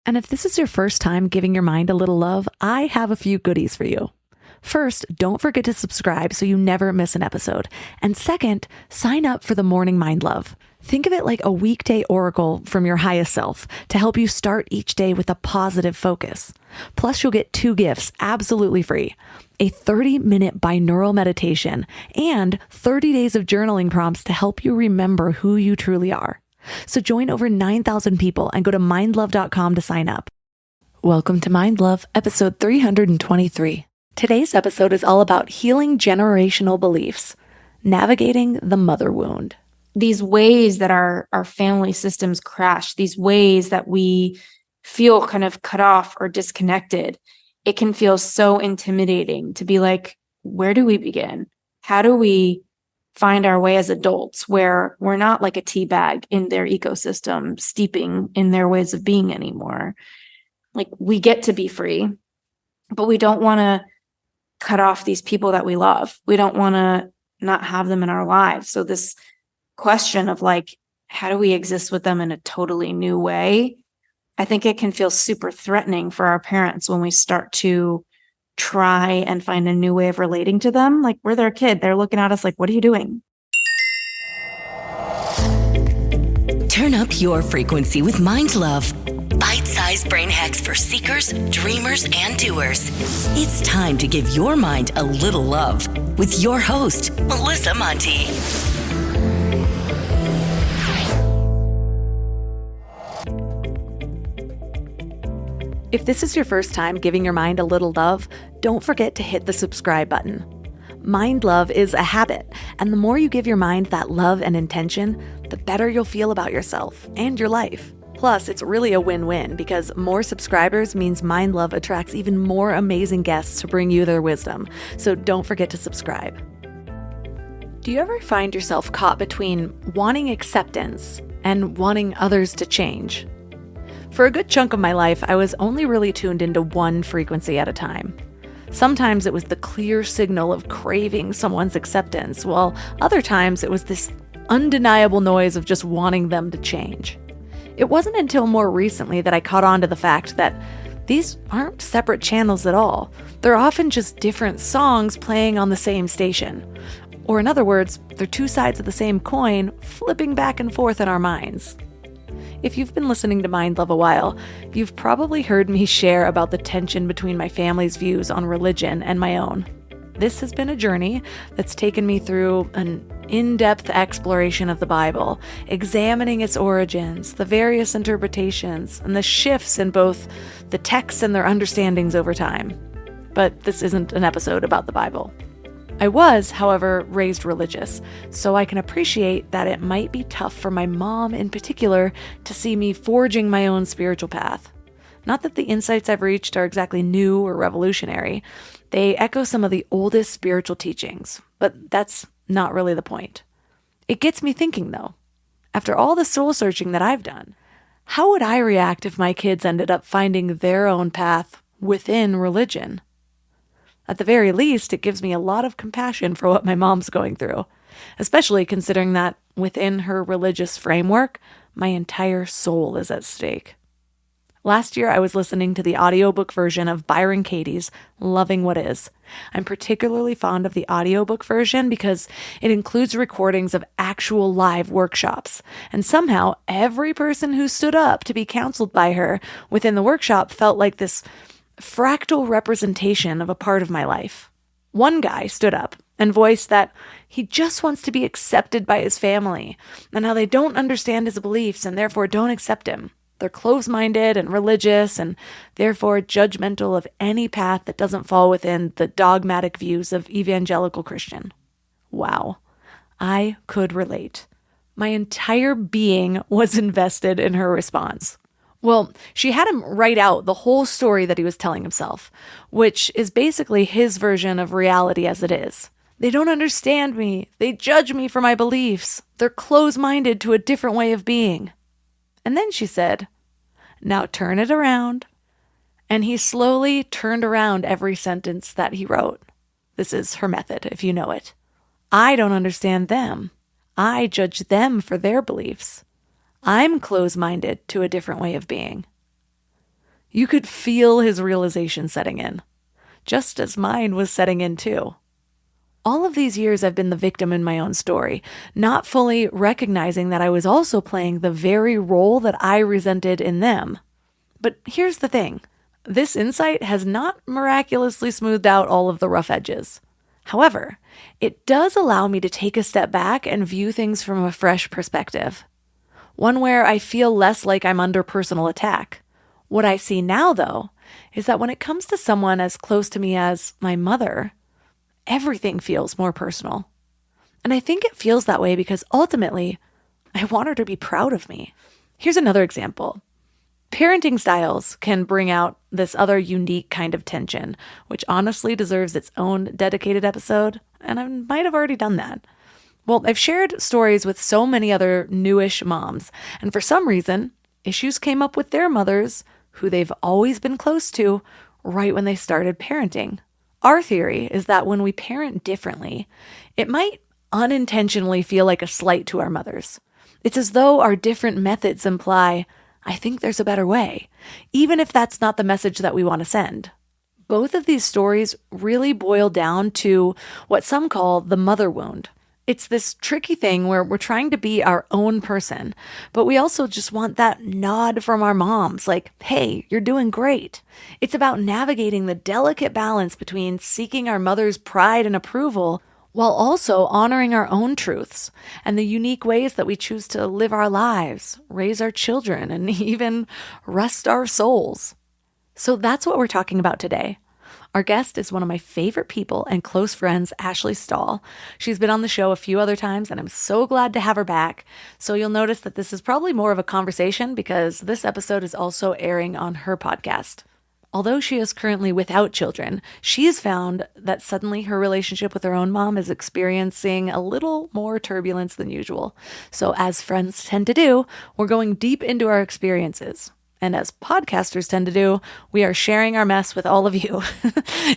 And if this is your first time giving your mind a little love, I have a few goodies for you. First, don't forget to subscribe so you never miss an episode. And second, sign up for the Morning Mind Love. Think of it like a weekday oracle from your highest self to help you start each day with a positive focus. Plus, you'll get 2 gifts absolutely free: a 30-minute binaural meditation and 30 days of journaling prompts to help you remember who you truly are. So join over 9,000 people and go to mindlove.com to sign up. Welcome to Mind Love, episode 323. Today's episode is all about healing generational beliefs, navigating the mother wound. These ways that our family systems crash, these ways that we feel kind of cut off or disconnected, it can feel so intimidating to be like, where do we begin? How do we find our way as adults where we're not like a tea bag in their ecosystem, steeping in their ways of being anymore? Like, we get to be free, but we don't want to cut off these people that we love. We don't want to not have them in our lives. So this question of like, how do we exist with them in a totally new way? I think it can feel super threatening for our parents when we start to try and find a new way of relating to them. Like, we're their kid. They're looking at us like, what are you doing? Turn up your frequency with Mind Love. Bite-sized brain hacks for seekers, dreamers, and doers. It's time to give your mind a little love with your host, Melissa Monti. If this is your first time giving your mind a little love, don't forget to hit the subscribe button. Mind love is a habit, and the more you give your mind that love and intention, the better you'll feel about yourself and your life. Plus, it's really a win-win because more subscribers means Mind Love attracts even more amazing guests to bring you their wisdom. So don't forget to subscribe. Do you ever find yourself caught between wanting acceptance and wanting others to change? For a good chunk of my life, I was only really tuned into one frequency at a time. Sometimes it was the clear signal of craving someone's acceptance, while other times it was this undeniable noise of just wanting them to change. It wasn't until more recently that I caught on to the fact that these aren't separate channels at all. They're often just different songs playing on the same station. Or in other words, they're 2 sides of the same coin flipping back and forth in our minds. If you've been listening to Mind Love a while, you've probably heard me share about the tension between my family's views on religion and my own. This has been a journey that's taken me through an in-depth exploration of the Bible, examining its origins, the various interpretations, and the shifts in both the texts and their understandings over time. But this isn't an episode about the Bible. I was, however, raised religious, so I can appreciate that it might be tough for my mom in particular to see me forging my own spiritual path. Not that the insights I've reached are exactly new or revolutionary. They echo some of the oldest spiritual teachings, but that's not really the point. It gets me thinking, though. After all the soul searching that I've done, how would I react if my kids ended up finding their own path within religion? At the very least, it gives me a lot of compassion for what my mom's going through, especially considering that within her religious framework, my entire soul is at stake. Last year, I was listening to the audiobook version of Byron Katie's Loving What Is. I'm particularly fond of the audiobook version because it includes recordings of actual live workshops. And somehow, every person who stood up to be counseled by her within the workshop felt like this fractal representation of a part of my life. One guy stood up and voiced that he just wants to be accepted by his family and how they don't understand his beliefs and therefore don't accept him. They're closed-minded and religious and therefore judgmental of any path that doesn't fall within the dogmatic views of evangelical Christian. Wow. I could relate. My entire being was invested in her response. Well, she had him write out the whole story that he was telling himself, which is basically his version of reality as it is. They don't understand me. They judge me for my beliefs. They're closed-minded to a different way of being. And then she said, "Now turn it around." And he slowly turned around every sentence that he wrote. This is her method, if you know it. I don't understand them. I judge them for their beliefs. I'm closed-minded to a different way of being. You could feel his realization setting in, just as mine was setting in too. All of these years I've been the victim in my own story, not fully recognizing that I was also playing the very role that I resented in them. But here's the thing. This insight has not miraculously smoothed out all of the rough edges. However, it does allow me to take a step back and view things from a fresh perspective. One where I feel less like I'm under personal attack. What I see now, though, is that when it comes to someone as close to me as my mother, everything feels more personal. And I think it feels that way because ultimately, I want her to be proud of me. Here's another example. Parenting styles can bring out this other unique kind of tension, which honestly deserves its own dedicated episode, and I might have already done that. Well, I've shared stories with so many other newish moms, and for some reason, issues came up with their mothers, who they've always been close to, right when they started parenting. Our theory is that when we parent differently, it might unintentionally feel like a slight to our mothers. It's as though our different methods imply, I think there's a better way, even if that's not the message that we want to send. Both of these stories really boil down to what some call the mother wound. It's this tricky thing where we're trying to be our own person, but we also just want that nod from our moms, like, hey, you're doing great. It's about navigating the delicate balance between seeking our mother's pride and approval while also honoring our own truths and the unique ways that we choose to live our lives, raise our children, and even rest our souls. So that's what we're talking about today. Our guest is one of my favorite people and close friends, Ashley Stahl. She's been on the show a few other times, and I'm so glad to have her back. So you'll notice that this is probably more of a conversation because this episode is also airing on her podcast. Although she is currently without children, she has found that suddenly her relationship with her own mom is experiencing a little more turbulence than usual. So as friends tend to do, we're going deep into our experiences. And as podcasters tend to do, we are sharing our mess with all of you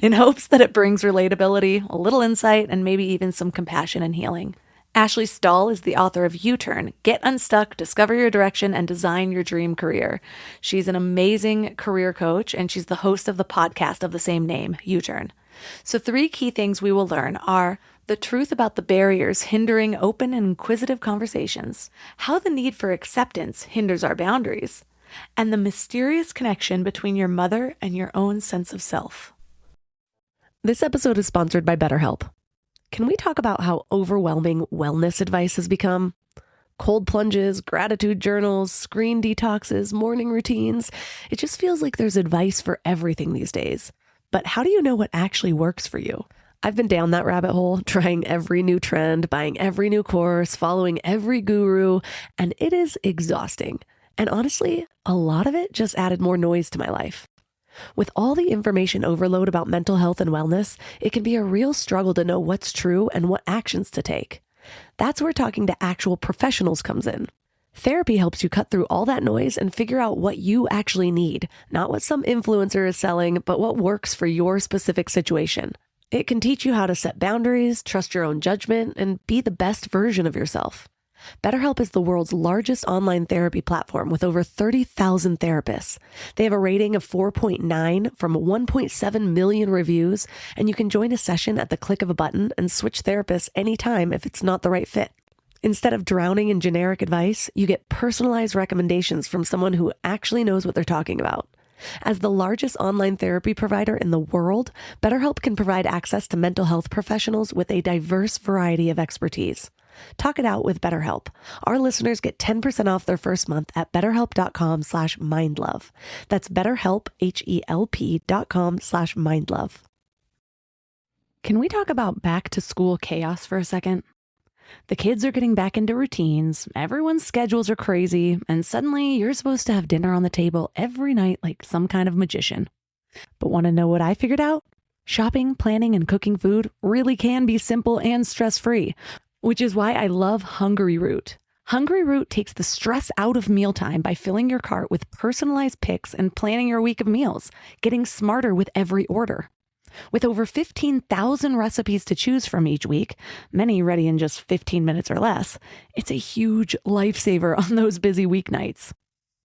in hopes that it brings relatability, a little insight, and maybe even some compassion and healing. Ashley Stahl is the author of U-Turn, Get Unstuck, Discover Your Direction, and Design Your Dream Career. She's an amazing career coach, and she's the host of the podcast of the same name, U-Turn. So 3 key things we will learn are the truth about the barriers hindering open and inquisitive conversations, how the need for acceptance hinders our boundaries, and the mysterious connection between your mother and your own sense of self. This episode is sponsored by BetterHelp. Can we talk about how overwhelming wellness advice has become? Cold plunges, gratitude journals, screen detoxes, morning routines. It just feels like there's advice for everything these days. But how do you know what actually works for you? I've been down that rabbit hole, trying every new trend, buying every new course, following every guru, and it is exhausting. And honestly, a lot of it just added more noise to my life. With all the information overload about mental health and wellness, it can be a real struggle to know what's true and what actions to take. That's where talking to actual professionals comes in. Therapy helps you cut through all that noise and figure out what you actually need, not what some influencer is selling, but what works for your specific situation. It can teach you how to set boundaries, trust your own judgment, and be the best version of yourself. BetterHelp is the world's largest online therapy platform with over 30,000 therapists. They have a rating of 4.9 from 1.7 million reviews, and you can join a session at the click of a button and switch therapists anytime if it's not the right fit. Instead of drowning in generic advice, you get personalized recommendations from someone who actually knows what they're talking about. As the largest online therapy provider in the world, BetterHelp can provide access to mental health professionals with a diverse variety of expertise. Talk it out with BetterHelp. Our listeners get 10% off their first month at betterhelp.com/mindlove. That's BetterHelp, HELP.com/mindlove. Can we talk about back to school chaos for a second? The kids are getting back into routines, everyone's schedules are crazy, and suddenly you're supposed to have dinner on the table every night like some kind of magician. But want to know what I figured out? Shopping, planning, and cooking food really can be simple and stress-free, which is why I love Hungry Root. Hungry Root takes the stress out of mealtime by filling your cart with personalized picks and planning your week of meals, getting smarter with every order. With over 15,000 recipes to choose from each week, many ready in just 15 minutes or less, it's a huge lifesaver on those busy weeknights.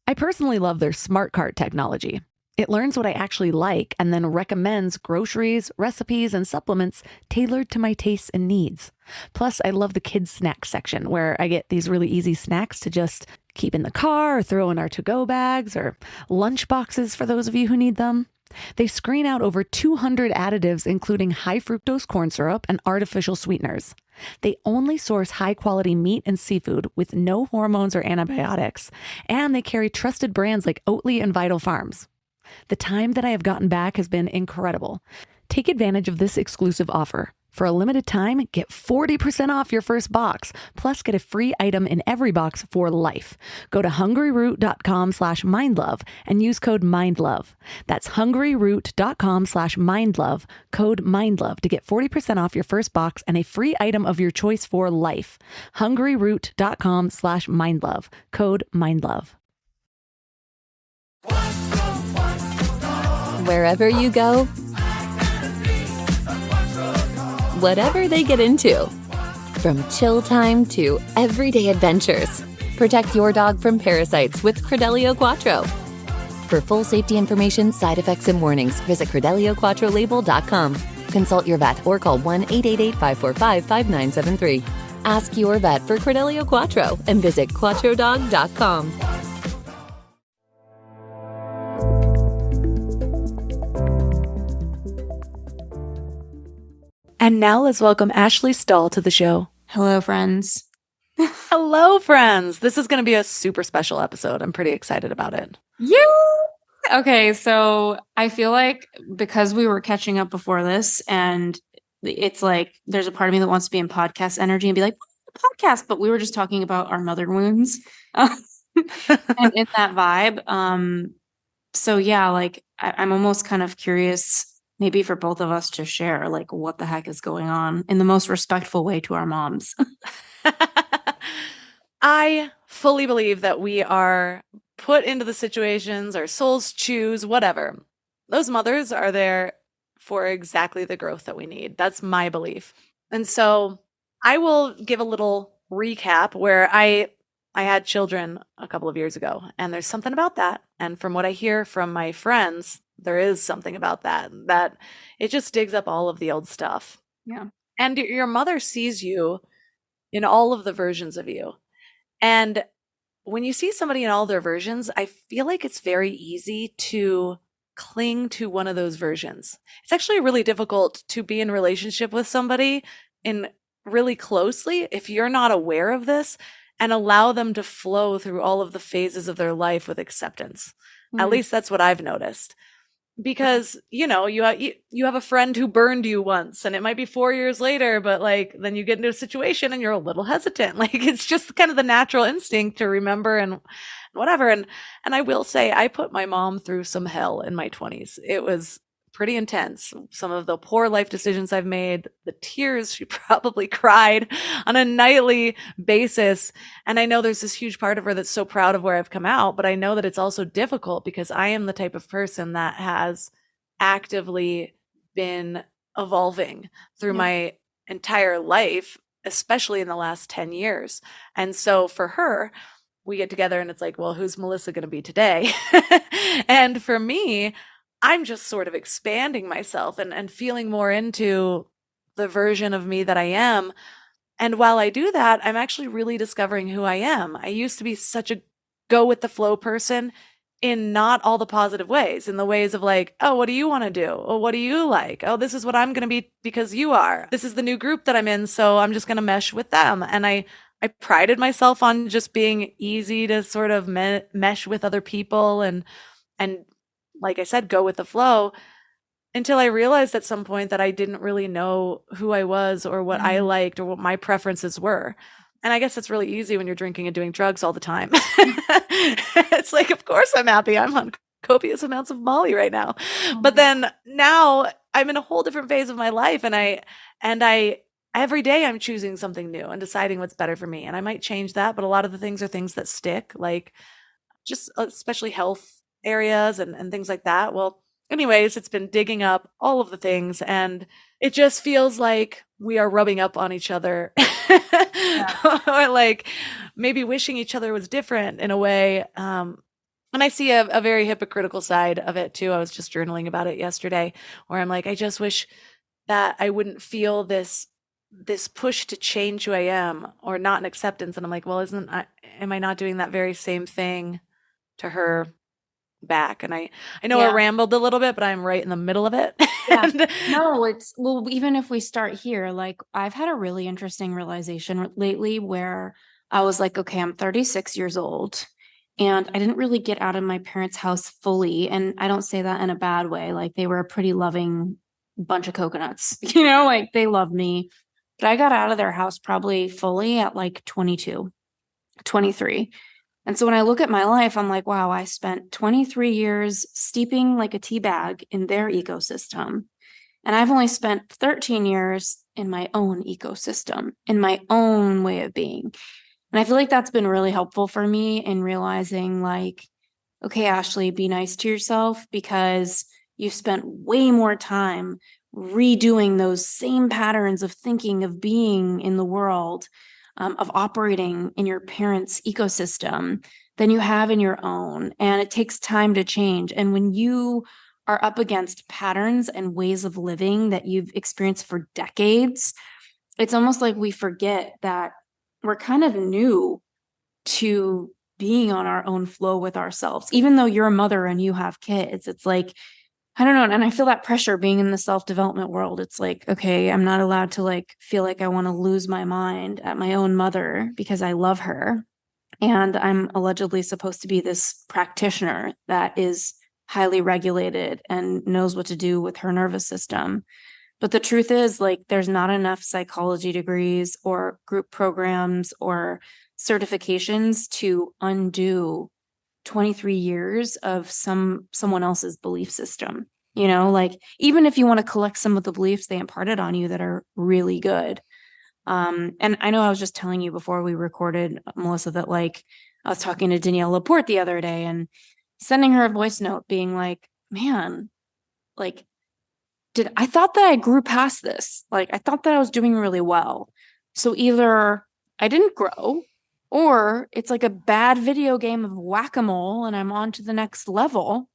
I personally love their smart cart technology. It learns what I actually like and then recommends groceries, recipes, and supplements tailored to my tastes and needs. Plus, I love the kids' snack section where I get these really easy snacks to just keep in the car or throw in our to-go bags or lunch boxes for those of you who need them. They screen out over 200 additives, including high fructose corn syrup and artificial sweeteners. They only source high-quality meat and seafood with no hormones or antibiotics, and they carry trusted brands like Oatly and Vital Farms. The time that I have gotten back has been incredible. Take advantage of this exclusive offer. For a limited time, get 40% off your first box, plus get a free item in every box for life. Go to hungryroot.com/mindlove and use code MINDLOVE. That's hungryroot.com/mindlove, code MINDLOVE to get 40% off your first box and a free item of your choice for life. hungryroot.com/mindlove, code MINDLOVE. Wherever you go, whatever they get into, from chill time to everyday adventures, protect your dog from parasites with Credelio Quattro. For full safety information, side effects, and warnings, visit CredeliaQuattroLabel.com. Consult your vet or call 1-888-545-5973. Ask your vet for Credelio Quattro and visit QuattroDog.com. And now let's welcome Ashley Stahl to the show. Hello, friends. Hello, friends. This is going to be a super special episode. I'm pretty excited about it. Yeah. Okay, so I feel like because we were catching up before this, and it's like there's a part of me that wants to be in podcast energy and be like, podcast, but we were just talking about our mother wounds and in that vibe. So yeah, like I'm almost kind of curious, maybe for both of us to share, like, what the heck is going on in the most respectful way to our moms. I fully believe that we are put into the situations our souls choose, whatever. Those mothers are there for exactly the growth that we need. That's my belief. And so I will give a little recap where I had children a couple of years ago, and there's something about that. And from what I hear from my friends, there is something about that it just digs up all of the old stuff. Yeah. And your mother sees you in all of the versions of you. And when you see somebody in all their versions, I feel like it's very easy to cling to one of those versions. It's actually really difficult to be in relationship with somebody in really closely if you're not aware of this and allow them to flow through all of the phases of their life with acceptance. At least that's what I've noticed. Because, you know, you have a friend who burned you once, and it might be 4 years later, but like then you get into a situation and you're a little hesitant. Like it's just kind of the natural instinct to remember and whatever. And I will say I put my mom through some hell in my 20s. It was pretty intense. Some of the poor life decisions I've made, the tears she probably cried on a nightly basis. And I know there's this huge part of her that's so proud of where I've come out, but I know that it's also difficult because I am the type of person that has actively been evolving through my entire life, especially in the last 10 years. And so for her, we get together and it's like, well, who's Melissa going to be today? And for me, I'm just sort of expanding myself and feeling more into the version of me that I am. And while I do that, I'm actually really discovering who I am. I used to be such a go with the flow person in not all the positive ways, in the ways of like, oh, what do you want to do? Oh, what do you like? Oh, this is what I'm going to be because you are. This is the new group that I'm in, so I'm just going to mesh with them. And I prided myself on just being easy to sort of mesh with other people and like I said, go with the flow, until I realized at some point that I didn't really know who I was or what I liked or what my preferences were. And I guess it's really easy when you're drinking and doing drugs all the time. It's like, of course I'm happy. I'm on copious amounts of Molly right now. But then now I'm in a whole different phase of my life. And I every day I'm choosing something new and deciding what's better for me. And I might change that, but a lot of the things are things that stick, like just especially health areas and things like that. Well, anyways, it's been digging up all of the things, and it just feels like we are rubbing up on each other or like maybe wishing each other was different in a way. And I see a very hypocritical side of it too. I was just journaling about it yesterday, where I'm like, I just wish that I wouldn't feel this push to change who I am, or not an acceptance. And I'm like, well, am I not doing that very same thing to her back? And I know I Yeah. rambled a little bit, but I'm right in the middle of it. Yeah. And No, well, even if we start here, like I've had a really interesting realization lately where I was like, okay, I'm 36 years old and I didn't really get out of my parents' house fully. And I don't say that in a bad way. Like they were a pretty loving bunch of coconuts, like they loved me. But I got out of their house probably fully at like 22, 23. And so when I look at my life, I'm like, wow, I spent 23 years steeping like a tea bag in their ecosystem. And I've only spent 13 years in my own ecosystem, in my own way of being. And I feel like that's been really helpful for me in realizing, like, okay, Ashley, be nice to yourself because you spent way more time redoing those same patterns of thinking, of being in the world, of operating in your parents' ecosystem than you have in your own. And it takes time to change. And when you are up against patterns and ways of living that you've experienced for decades, it's almost like we forget that we're kind of new to being on our own flow with ourselves. Even though you're a mother and you have kids, it's like, I don't know. And I feel that pressure being in the self-development world. It's like, okay, I'm not allowed to like feel like I want to lose my mind at my own mother because I love her. And I'm allegedly supposed to be this practitioner that is highly regulated and knows what to do with her nervous system. But the truth is, like, there's not enough psychology degrees or group programs or certifications to undo 23 years of someone else's belief system. Like even if you want to collect some of the beliefs they imparted on you that are really good. And I know I was just telling you before we recorded, Melissa, that like I was talking to Danielle Laporte the other day and sending her a voice note being like, man, like, I thought that I grew past this. Like, I thought that I was doing really well. So either I didn't grow, or it's like a bad video game of whack-a-mole and I'm on to the next level.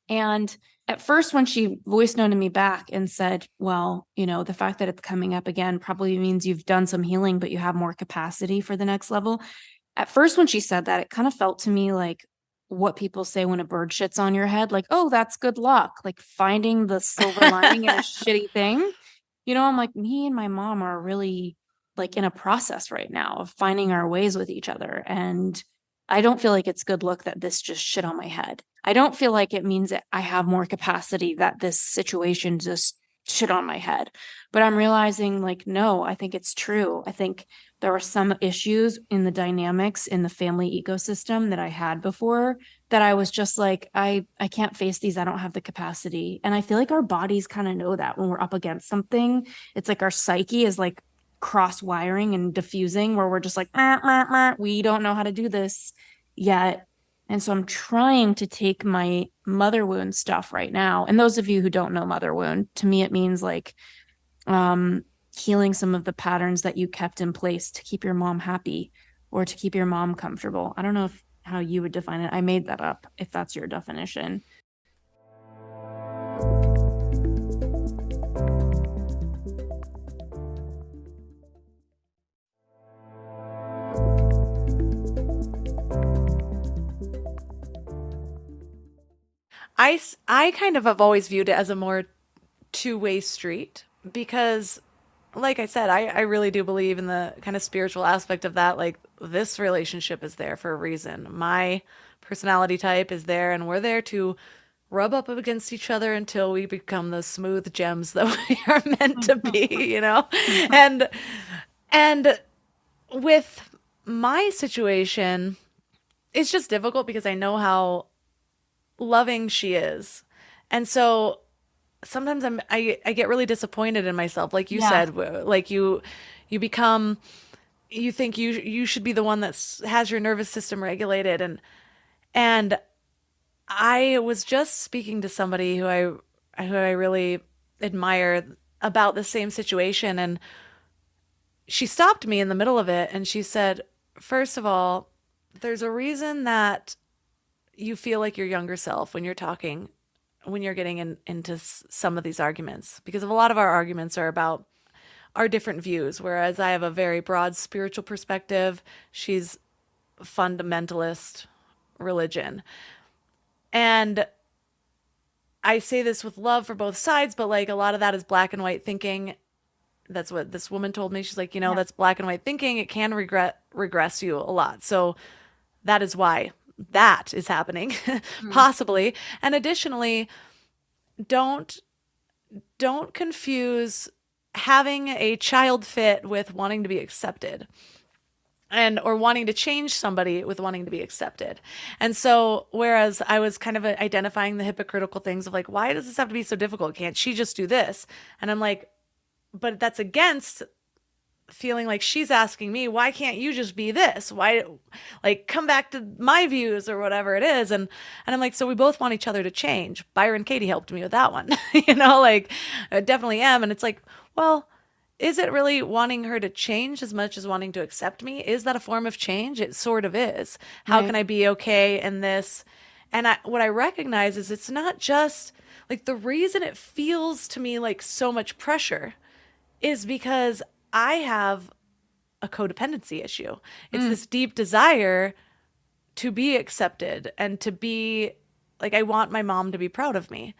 And at first, when she voice noted me back and said, well, the fact that it's coming up again probably means you've done some healing, but you have more capacity for the next level. At first, when she said that, it kind of felt to me like what people say when a bird shits on your head, like, oh, that's good luck, like finding the silver lining in a shitty thing. I'm like, me and my mom are really like in a process right now of finding our ways with each other. And I don't feel like it's good luck that this just shit on my head. I don't feel like it means that I have more capacity that this situation just shit on my head. But I'm realizing like, no, I think it's true. I think there were some issues in the dynamics in the family ecosystem that I had before that I was just like, I can't face these. I don't have the capacity. And I feel like our bodies kind of know that when we're up against something. It's like our psyche is like cross wiring and diffusing where we're just like, we don't know how to do this yet. And so I'm trying to take my mother wound stuff right now. And those of you who don't know mother wound, to me, it means like healing some of the patterns that you kept in place to keep your mom happy or to keep your mom comfortable. I don't know how you would define it. I made that up if that's your definition. I kind of have always viewed it as a more two-way street because, like I said, I really do believe in the kind of spiritual aspect of that. Like, this relationship is there for a reason. My personality type is there, and we're there to rub up against each other until we become the smooth gems that we are meant to be, And with my situation, it's just difficult because I know how loving she is. And so sometimes I get really disappointed in myself. Like you said, like you think you should be the one that has your nervous system regulated. And I was just speaking to somebody who I really admire about the same situation. And she stopped me in the middle of it. And she said, first of all, there's a reason that you feel like your younger self when you're talking, when you're getting into some of these arguments, because a lot of our arguments are about our different views. Whereas I have a very broad spiritual perspective, she's fundamentalist religion. And I say this with love for both sides, but like a lot of that is black and white thinking. That's what this woman told me. She's like, you know, that's black and white thinking. It can regress you a lot. So that is why that is happening, possibly. And additionally, don't confuse having a child fit with wanting to be accepted, and or wanting to change somebody with wanting to be accepted. And so whereas I was kind of identifying the hypocritical things of like, why does this have to be so difficult? Can't she just do this? And I'm like, but that's against feeling like she's asking me, why can't you just be this? Why, like, come back to my views or whatever it is. And I'm like, so we both want each other to change. Byron Katie helped me with that one. You know, like, I definitely am. And it's like, well, is it really wanting her to change as much as wanting to accept me? Is that a form of change? It sort of is. How can I be okay in this? And what I recognize is it's not just like, the reason it feels to me like so much pressure is because I have a codependency issue. It's this deep desire to be accepted and to be like, I want my mom to be proud of me.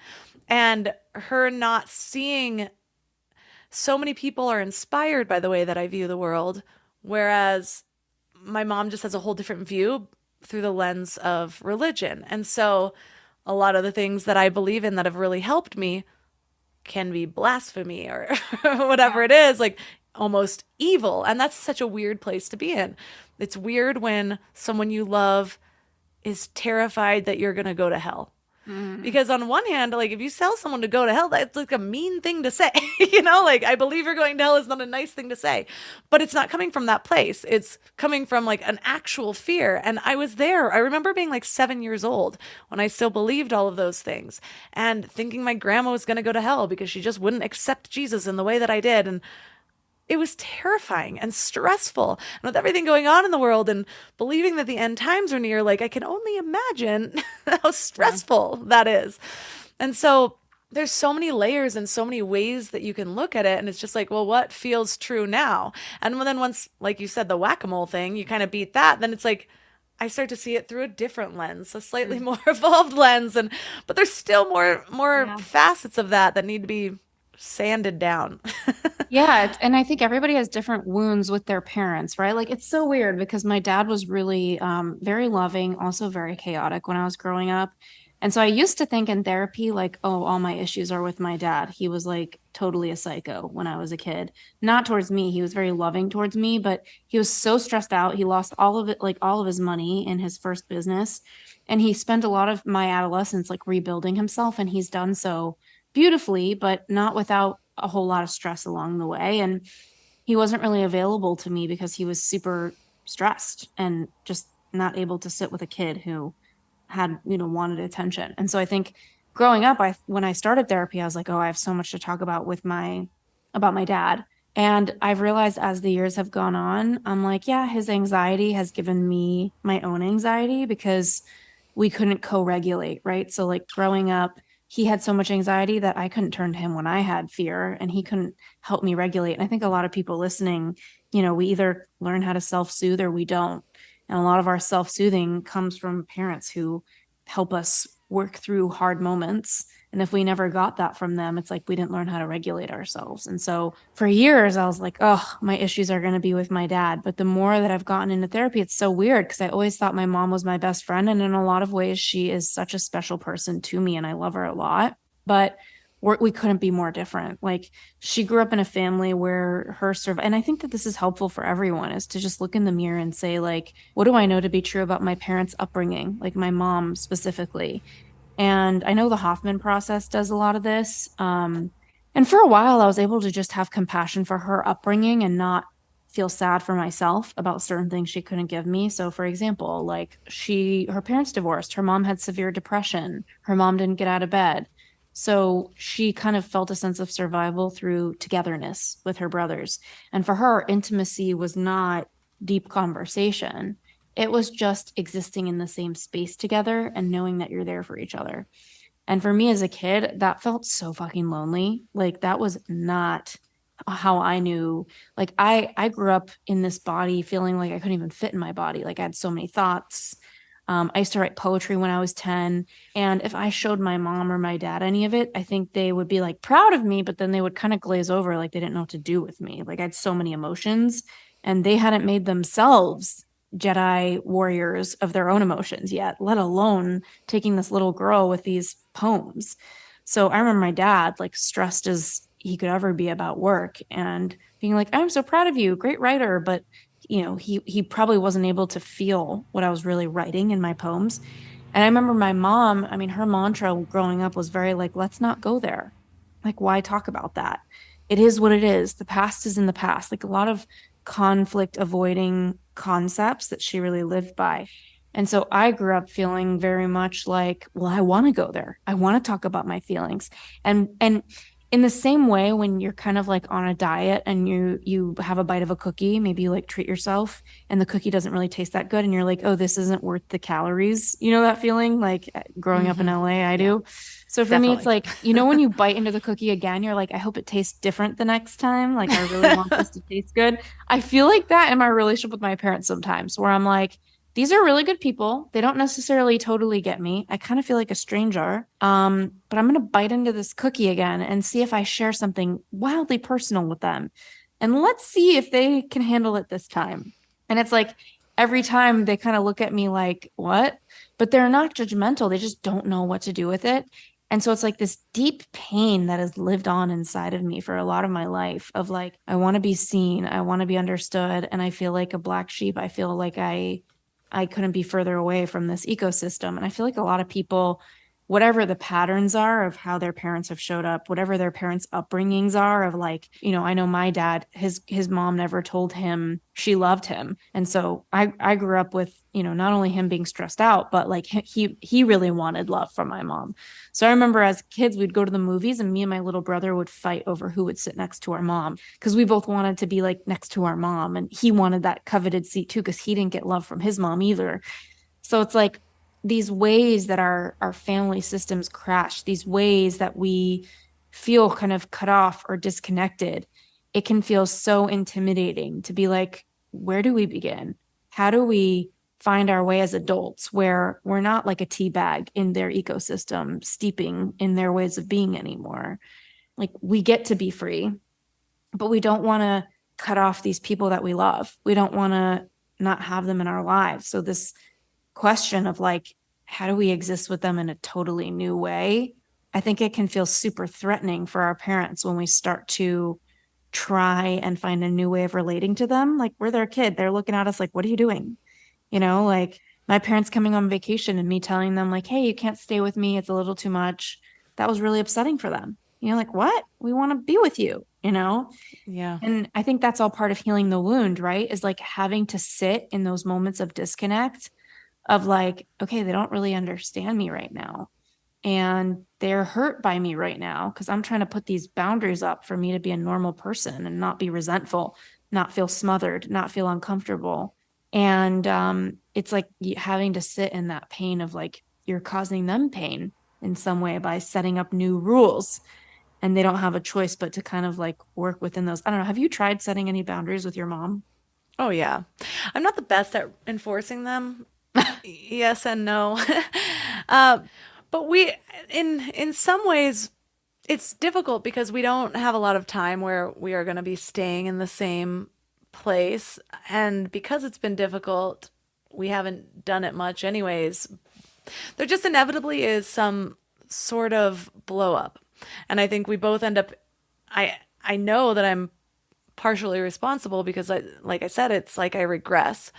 And her not seeing, so many people are inspired by the way that I view the world, whereas my mom just has a whole different view through the lens of religion. And so a lot of the things that I believe in that have really helped me can be blasphemy or whatever it is, like almost evil. And that's such a weird place to be in. It's weird when someone you love is terrified that you're going to go to hell. Because on one hand, like, if you tell someone to go to hell, that's like a mean thing to say. You know, like, I believe you're going to hell is not a nice thing to say. But it's not coming from that place. It's coming from like an actual fear. And I was there. I remember being like 7 years old when I still believed all of those things and thinking my grandma was going to go to hell because she just wouldn't accept Jesus in the way that I did. And it was terrifying and stressful. And with everything going on in the world and believing that the end times are near, like, I can only imagine how stressful that is. And so there's so many layers and so many ways that you can look at it. And it's just like, well, what feels true now? And then once, like you said, the whack-a-mole thing, you kind of beat that, then it's like, I start to see it through a different lens, a slightly more evolved lens. But there's still more facets of that need to be sanded down. And I think everybody has different wounds with their parents, right? Like, it's so weird because my dad was really very loving, also very chaotic when I was growing up. And so I used to think in therapy, like, oh, all my issues are with my dad. He was like totally a psycho when I was a kid. Not towards me. He was very loving towards me, but he was so stressed out. He lost all of it, like all of his money in his first business. And he spent a lot of my adolescence like rebuilding himself. And he's done so beautifully, but not without a whole lot of stress along the way. And he wasn't really available to me because he was super stressed and just not able to sit with a kid who had, wanted attention. And so I think growing up, when I started therapy, I was like, oh, I have so much to talk about about my dad. And I've realized as the years have gone on, I'm like, yeah, his anxiety has given me my own anxiety because we couldn't co-regulate, right? So like growing up, he had so much anxiety that I couldn't turn to him when I had fear, and he couldn't help me regulate. And I think a lot of people listening, we either learn how to self-soothe or we don't. And a lot of our self-soothing comes from parents who help us work through hard moments. And if we never got that from them, it's like we didn't learn how to regulate ourselves. And so for years, I was like, oh, my issues are going to be with my dad. But the more that I've gotten into therapy, it's so weird because I always thought my mom was my best friend. And in a lot of ways, she is such a special person to me and I love her a lot. But we couldn't be more different. Like, she grew up in a family where and I think that this is helpful for everyone, is to just look in the mirror and say, like, what do I know to be true about my parents' upbringing? Like my mom specifically. And I know the Hoffman process does a lot of this. And for a while, I was able to just have compassion for her upbringing and not feel sad for myself about certain things she couldn't give me. So for example, like her parents divorced, her mom had severe depression, her mom didn't get out of bed. So she kind of felt a sense of survival through togetherness with her brothers. And for her, intimacy was not deep conversation. It was just existing in the same space together and knowing that you're there for each other. And for me as a kid, that felt so fucking lonely. Like that was not how I knew. Like I grew up in this body feeling like I couldn't even fit in my body. Like I had so many thoughts. I used to write poetry when I was 10. And if I showed my mom or my dad any of it, I think they would be like proud of me, but then they would kind of glaze over like they didn't know what to do with me. Like I had so many emotions and they hadn't made themselves Jedi warriors of their own emotions yet, let alone taking this little girl with these poems. So I remember my dad like stressed as he could ever be about work and being like, I'm so proud of you, great writer. But he probably wasn't able to feel what I was really writing in my poems. And I remember my mom, I mean, her mantra growing up was very like, let's not go there. Like, why talk about that? It is what it is. The past is in the past. Like a lot of conflict avoiding concepts that she really lived by. And so I grew up feeling very much like, well, I want to go there. I want to talk about my feelings. And in the same way, when you're kind of like on a diet and you have a bite of a cookie, maybe you like treat yourself and the cookie doesn't really taste that good and you're like, oh, this isn't worth the calories. You know that feeling? Like growing up in LA, I do. So for me, it's like, when you bite into the cookie again, you're like, I hope it tastes different the next time. Like I really want this to taste good. I feel like that in my relationship with my parents sometimes where I'm like, these are really good people. They don't necessarily totally get me. I kind of feel like a stranger. But I'm going to bite into this cookie again and see if I share something wildly personal with them. And let's see if they can handle it this time. And it's like every time they kind of look at me like, what? But they're not judgmental. They just don't know what to do with it. And so it's like this deep pain that has lived on inside of me for a lot of my life of like, I want to be seen. I want to be understood. And I feel like a black sheep. I feel like I couldn't be further away from this ecosystem. And I feel like a lot of people, whatever the patterns are of how their parents have showed up, whatever their parents' upbringings are of like, I know my dad, his mom never told him she loved him. And so I grew up with, not only him being stressed out, but like he really wanted love from my mom. So I remember as kids, we'd go to the movies and me and my little brother would fight over who would sit next to our mom because we both wanted to be like next to our mom. And he wanted that coveted seat too, because he didn't get love from his mom either. So it's like these ways that our family systems crash, these ways that we feel kind of cut off or disconnected, it can feel so intimidating to be like, where do we begin? How do we find our way as adults where we're not like a tea bag in their ecosystem, steeping in their ways of being anymore? Like we get to be free, but we don't want to cut off these people that we love. We don't want to not have them in our lives. So this question of like, how do we exist with them in a totally new way? I think it can feel super threatening for our parents when we start to try and find a new way of relating to them. Like we're their kid. They're looking at us like, what are you doing? Like my parents coming on vacation and me telling them like, hey, you can't stay with me. It's a little too much. That was really upsetting for them. Like what? We want to be with you, Yeah. And I think that's all part of healing the wound, right? Is like having to sit in those moments of disconnect of like, okay, they don't really understand me right now. And they're hurt by me right now because I'm trying to put these boundaries up for me to be a normal person and not be resentful, not feel smothered, not feel uncomfortable. And it's like having to sit in that pain of like, you're causing them pain in some way by setting up new rules. And they don't have a choice but to kind of like work within those. I don't know. Have you tried setting any boundaries with your mom? Oh, yeah. I'm not the best at enforcing them. Yes and no. But in some ways, it's difficult because we don't have a lot of time where we are going to be staying in the same place. And because it's been difficult, we haven't done it much anyways. There just inevitably is some sort of blow up. And I think we both end up, I know that I'm partially responsible because like I said, it's like I regress.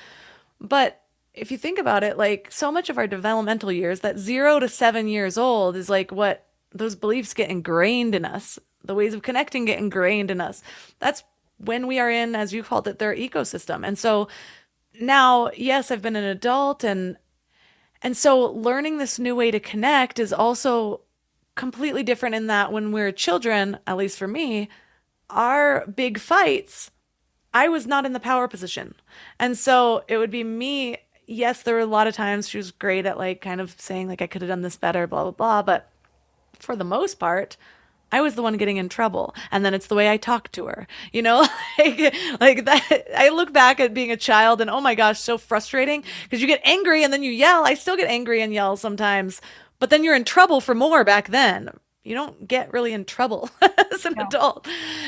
But if you think about it, like so much of our developmental years, that 0 to 7 years old is like what those beliefs get ingrained in us. The ways of connecting get ingrained in us. That's when we are in, as you called it, their ecosystem. And so now, yes, I've been an adult and so learning this new way to connect is also completely different in that when we're children, at least for me, our big fights, I was not in the power position. And so it would be me, yes, there were a lot of times she was great at like kind of saying like I could have done this better, blah, blah, blah. But for the most part, I was the one getting in trouble. And then it's the way I talked to her, like that. I look back at being a child and oh my gosh, so frustrating because you get angry and then you yell. I still get angry and yell sometimes, but then you're in trouble for more back then. You don't get really in trouble as an adult.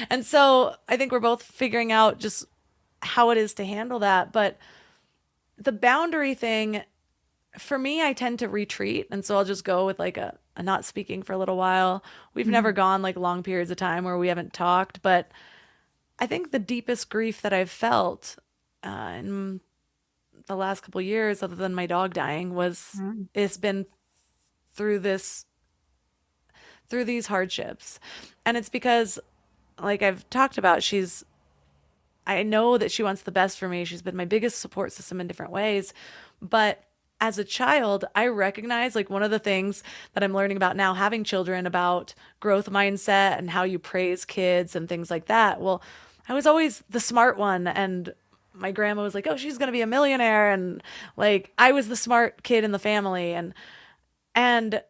And so I think we're both figuring out just how it is to handle that. But the boundary thing, for me, I tend to retreat. And so I'll just go with like a not speaking for a little while. We've never gone like long periods of time where we haven't talked. But I think the deepest grief that I've felt in the last couple of years, other than my dog dying, it's been through these hardships. And it's because, like I've talked about, I know that she wants the best for me. She's been my biggest support system in different ways. But as a child, I recognize like one of the things that I'm learning about now, having children, about growth mindset and how you praise kids and things like that. Well, I was always the smart one, and my grandma was like, oh, she's going to be a millionaire. And like, I was the smart kid in the family. And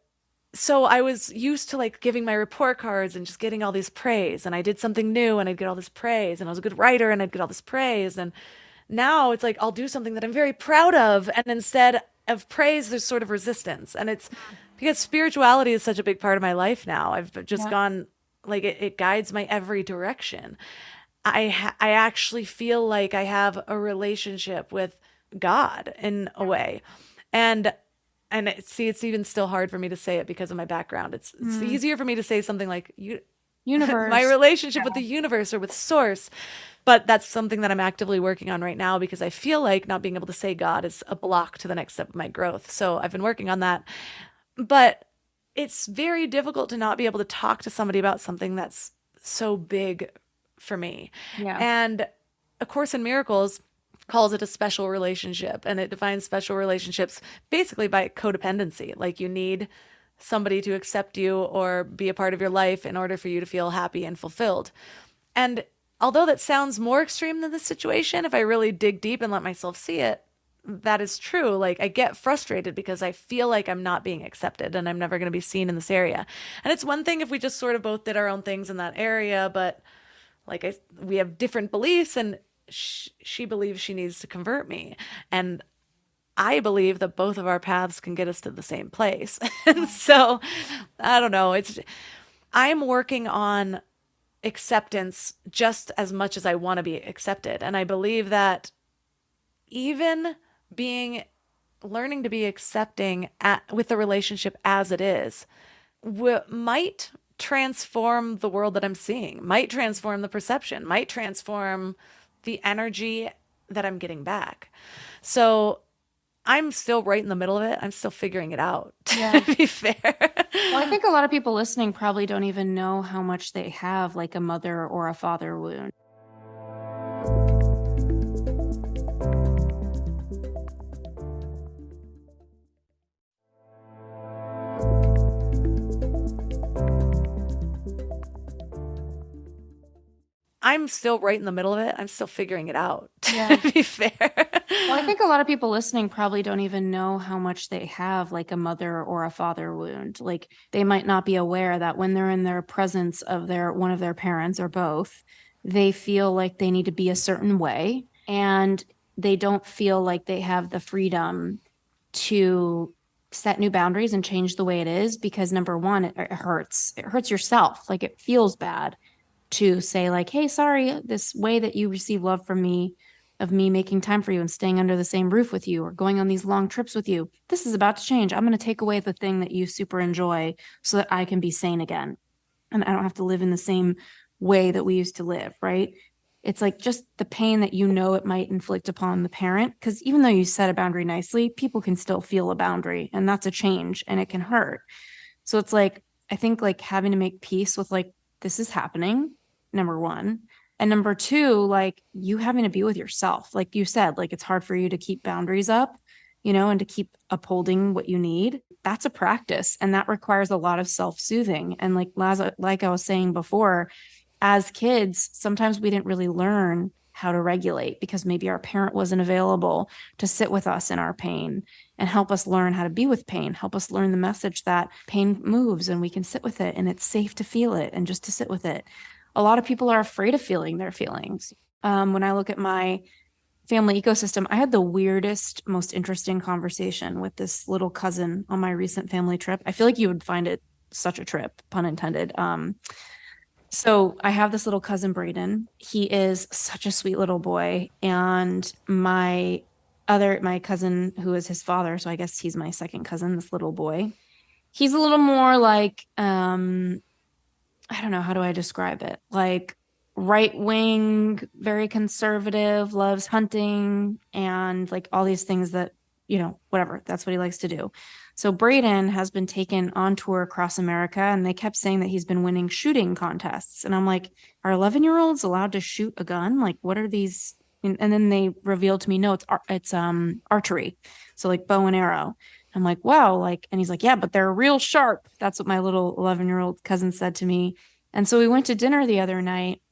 so I was used to like giving my report cards and just getting all this praise. And I did something new and I'd get all this praise. And I was a good writer and I'd get all this praise. And now it's like I'll do something that I'm very proud of, and instead of praise, there's sort of resistance. And it's because spirituality is such a big part of my life now. I've just gone like it guides my every direction. I actually feel like I have a relationship with God in a way. And it's even still hard for me to say it because of my background. It's easier for me to say something like Universe. my relationship with the universe or with source. But that's something that I'm actively working on right now because I feel like not being able to say God is a block to the next step of my growth. So I've been working on that. But it's very difficult to not be able to talk to somebody about something that's so big for me. Yeah. And A Course in Miracles calls it a special relationship, and it defines special relationships basically by codependency. Like you need somebody to accept you or be a part of your life in order for you to feel happy and fulfilled. And although that sounds more extreme than this situation, if I really dig deep and let myself see it, that is true. Like I get frustrated because I feel like I'm not being accepted and I'm never going to be seen in this area. And it's one thing if we just sort of both did our own things in that area, but like we have different beliefs, and she believes she needs to convert me. And I believe that both of our paths can get us to the same place. And so I don't know. I'm working on acceptance just as much as I want to be accepted. And I believe that even learning to be accepting with the relationship as it is might transform the world that I'm seeing, might transform the perception, might transform the energy that I'm getting back. So I'm still right in the middle of it. I'm still figuring it out, to be fair. Well, I think a lot of people listening probably don't even know how much they have like a mother or a father wound. I'm still right in the middle of it. I'm still figuring it out, to be fair. Well, I think a lot of people listening probably don't even know how much they have like a mother or a father wound. Like they might not be aware that when they're in their presence of one of their parents or both, they feel like they need to be a certain way, and they don't feel like they have the freedom to set new boundaries and change the way it is, because number one, it hurts. It hurts yourself. Like it feels bad to say like, hey, sorry, this way that you receive love from me, of me making time for you and staying under the same roof with you or going on these long trips with you, this is about to change. I'm going to take away the thing that you super enjoy so that I can be sane again. And I don't have to live in the same way that we used to live, right? It's like just the pain that it might inflict upon the parent. Because even though you set a boundary nicely, people can still feel a boundary, and that's a change and it can hurt. So it's like, I think like having to make peace with like, this is happening, number one. And number two, like you having to be with yourself. Like you said, like it's hard for you to keep boundaries up, and to keep upholding what you need. That's a practice, and that requires a lot of self-soothing. And like I was saying before, as kids, sometimes we didn't really learn how to regulate, because maybe our parent wasn't available to sit with us in our pain and help us learn how to be with pain, help us learn the message that pain moves and we can sit with it and it's safe to feel it and just to sit with it. A lot of people are afraid of feeling their feelings. When I look at my family ecosystem, I had the weirdest, most interesting conversation with this little cousin on my recent family trip. I feel like you would find it such a trip, pun intended. So I have this little cousin, Braden. He is such a sweet little boy. And my cousin, who is his father, so I guess he's my second cousin, this little boy, he's a little more like, I don't know, how do I describe it? Like right wing, very conservative, loves hunting and like all these things that, whatever, that's what he likes to do. So Braden has been taken on tour across America, and they kept saying that he's been winning shooting contests. And I'm like, are 11-year-olds allowed to shoot a gun? Like, what are these? And then they revealed to me, no, it's archery. So like bow and arrow. I'm like, wow, like, and he's like, yeah, but they're real sharp. That's what my little 11-year-old cousin said to me. And so we went to dinner the other night,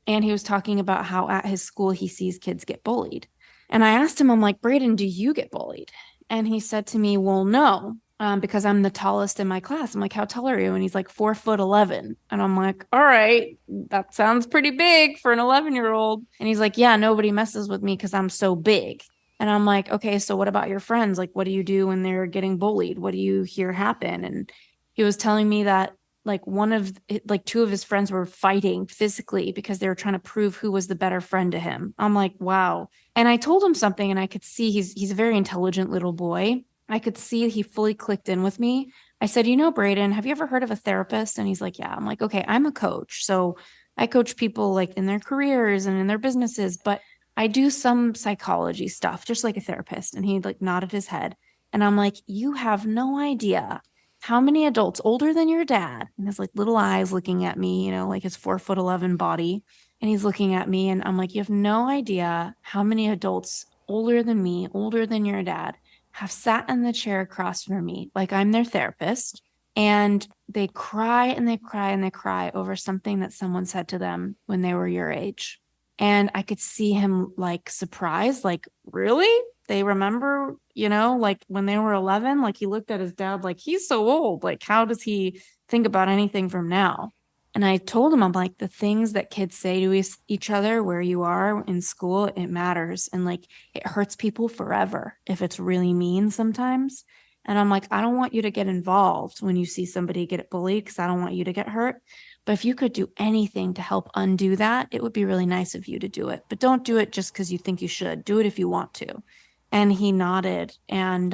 and he was talking about how at his school he sees kids get bullied. And I asked him, I'm like, Braden, do you get bullied? And he said to me, well, no, because I'm the tallest in my class. I'm like, how tall are you? And he's like 4'11". And I'm like, all right, that sounds pretty big for an 11-year-old. And he's like, yeah, nobody messes with me because I'm so big. And I'm like, okay, so what about your friends? Like, what do you do when they're getting bullied? What do you hear happen? And he was telling me that like two of his friends were fighting physically because they were trying to prove who was the better friend to him. I'm like, wow. And I told him something, and I could see he's a very intelligent little boy. I could see he fully clicked in with me. I said, Braden, have you ever heard of a therapist? And he's like, yeah. I'm like, okay, I'm a coach. So I coach people like in their careers and in their businesses, but I do some psychology stuff, just like a therapist. And he like nodded his head. And I'm like, you have no idea how many adults older than your dad, and his like little eyes looking at me, like his 4'11" body. And he's looking at me, and I'm like, you have no idea how many adults older than me, older than your dad, have sat in the chair across from me, like I'm their therapist. And they cry and they cry and they cry over something that someone said to them when they were your age. And I could see him like surprised, like, really? They remember, like when they were 11, like he looked at his dad, like he's so old. Like, how does he think about anything from now? And I told him, I'm like, the things that kids say to each other where you are in school, it matters. And like, it hurts people forever if it's really mean sometimes. And I'm like, I don't want you to get involved when you see somebody get bullied, because I don't want you to get hurt. But if you could do anything to help undo that, it would be really nice of you to do it. But don't do it just because you think you should. Do it if you want to. And he nodded, and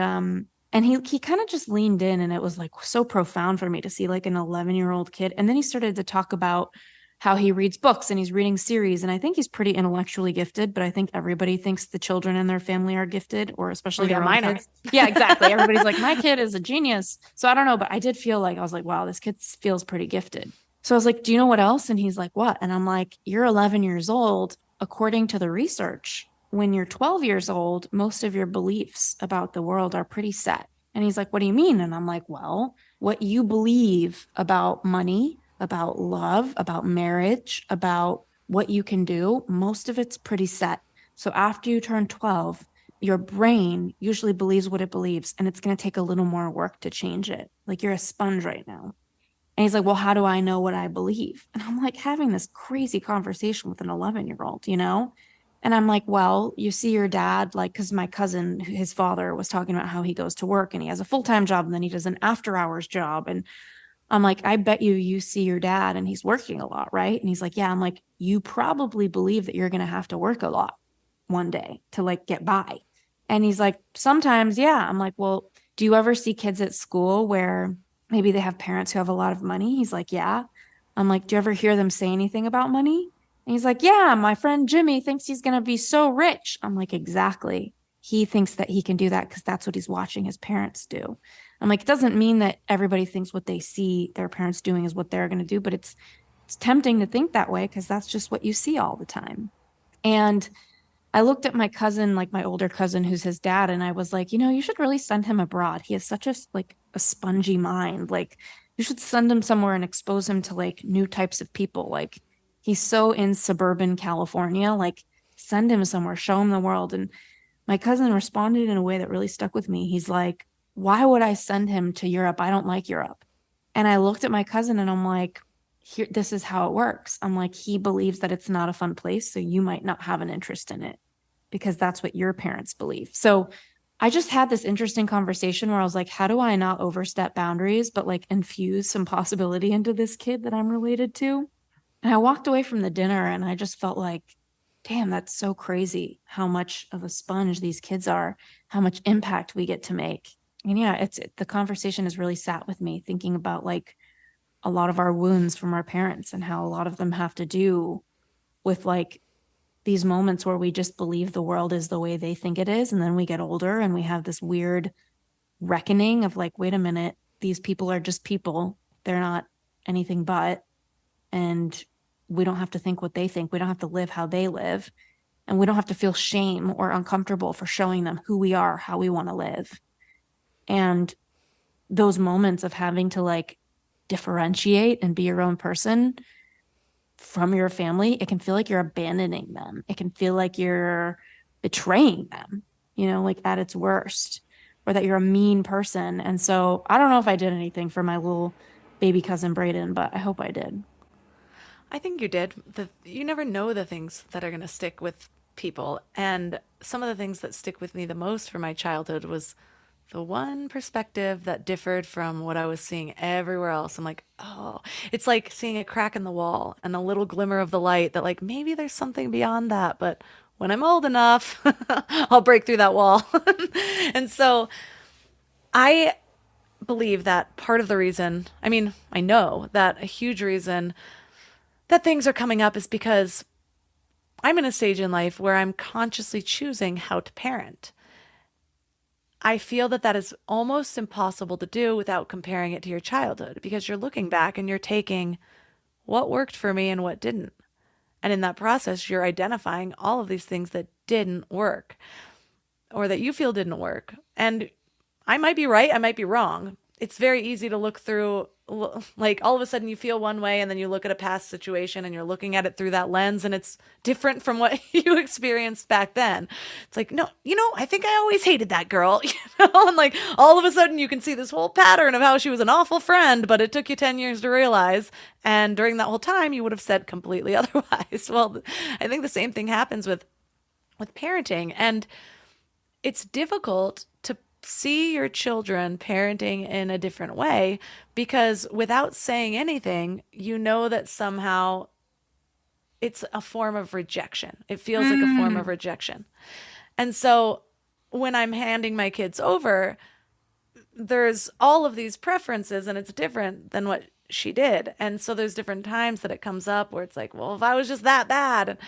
he kind of just leaned in, and it was like so profound for me to see like an 11-year-old kid. And then he started to talk about how he reads books and he's reading series. And I think he's pretty intellectually gifted, but I think everybody thinks the children in their family are gifted, or especially their own kids. Yeah, exactly. Everybody's like, my kid is a genius. So I don't know, but I did feel like, I was like, wow, this kid feels pretty gifted. So I was like, do you know what else? And he's like, what? And I'm like, you're 11 years old. According to the research, when you're 12 years old, most of your beliefs about the world are pretty set. And he's like, what do you mean? And I'm like, well, what you believe about money, about love, about marriage, about what you can do, most of it's pretty set. So after you turn 12, your brain usually believes what it believes, and it's going to take a little more work to change it. Like, you're a sponge right now. And he's like, well, how do I know what I believe? And I'm like having this crazy conversation with an 11-year-old, And I'm like, well, you see your dad, like, because my cousin, his father, was talking about how he goes to work and he has a full-time job and then he does an after-hours job. And I'm like, I bet you see your dad and he's working a lot, right? And he's like, yeah. I'm like, you probably believe that you're going to have to work a lot one day to like get by. And he's like, sometimes, yeah. I'm like, well, do you ever see kids at school where maybe they have parents who have a lot of money? He's like, yeah. I'm like, do you ever hear them say anything about money? And he's like, yeah, my friend Jimmy thinks he's going to be so rich. I'm like, exactly. He thinks that he can do that because that's what he's watching his parents do. I'm like, it doesn't mean that everybody thinks what they see their parents doing is what they're going to do, but it's tempting to think that way because that's just what you see all the time. And I looked at my cousin, like my older cousin, who's his dad, and I was like, you should really send him abroad. He has such a spongy mind. Like, you should send him somewhere and expose him to like new types of people. Like, he's so in suburban California. Like, send him somewhere, show him the world. And my cousin responded in a way that really stuck with me. He's like, why would I send him to Europe? I don't like Europe. And I looked at my cousin and I'm like, here, this is how it works. I'm like, he believes that it's not a fun place, so you might not have an interest in it because that's what your parents believe. So I just had this interesting conversation where I was like, how do I not overstep boundaries, but like infuse some possibility into this kid that I'm related to? And I walked away from the dinner and I just felt like, damn, that's so crazy how much of a sponge these kids are, how much impact we get to make. And yeah, the conversation has really sat with me thinking about like a lot of our wounds from our parents and how a lot of them have to do with like these moments where we just believe the world is the way they think it is. And then we get older and we have this weird reckoning of like, wait a minute, these people are just people. They're not anything but. And we don't have to think what they think. We don't have to live how they live. And we don't have to feel shame or uncomfortable for showing them who we are, how we want to live. And those moments of having to like differentiate and be your own person from your family, it can feel like you're abandoning them. It can feel like you're betraying them, you know, like at its worst, or that you're a mean person. And so I don't know if I did anything for my little baby cousin Brayden, but I hope I did. I think you did. You never know the things that are going to stick with people. And some of the things that stick with me the most from my childhood was the one perspective that differed from what I was seeing everywhere else. I'm like, oh, it's like seeing a crack in the wall and a little glimmer of the light that like maybe there's something beyond that. But when I'm old enough, I'll break through that wall. And so I believe that part of the reason, I mean, I know that a huge reason that things are coming up is because I'm in a stage in life where I'm consciously choosing how to parent. I feel that that is almost impossible to do without comparing it to your childhood, because you're looking back and you're taking what worked for me and what didn't. And in that process, you're identifying all of these things that didn't work or that you feel didn't work. And I might be right, I might be wrong. It's very easy to look through, like all of a sudden you feel one way and then you look at a past situation and you're looking at it through that lens and it's different from what you experienced back then. It's like, no, I think I always hated that girl, and like all of a sudden you can see this whole pattern of how she was an awful friend, but it took you 10 years to realize. And during that whole time, you would have said completely otherwise. Well, I think the same thing happens with parenting, and it's difficult to see your children parenting in a different way, because without saying anything, you know that somehow it's a form of rejection. It feels like a form of rejection. And so when I'm handing my kids over, there's all of these preferences and it's different than what she did. And so there's different times that it comes up where it's like, well, if I was just that bad. And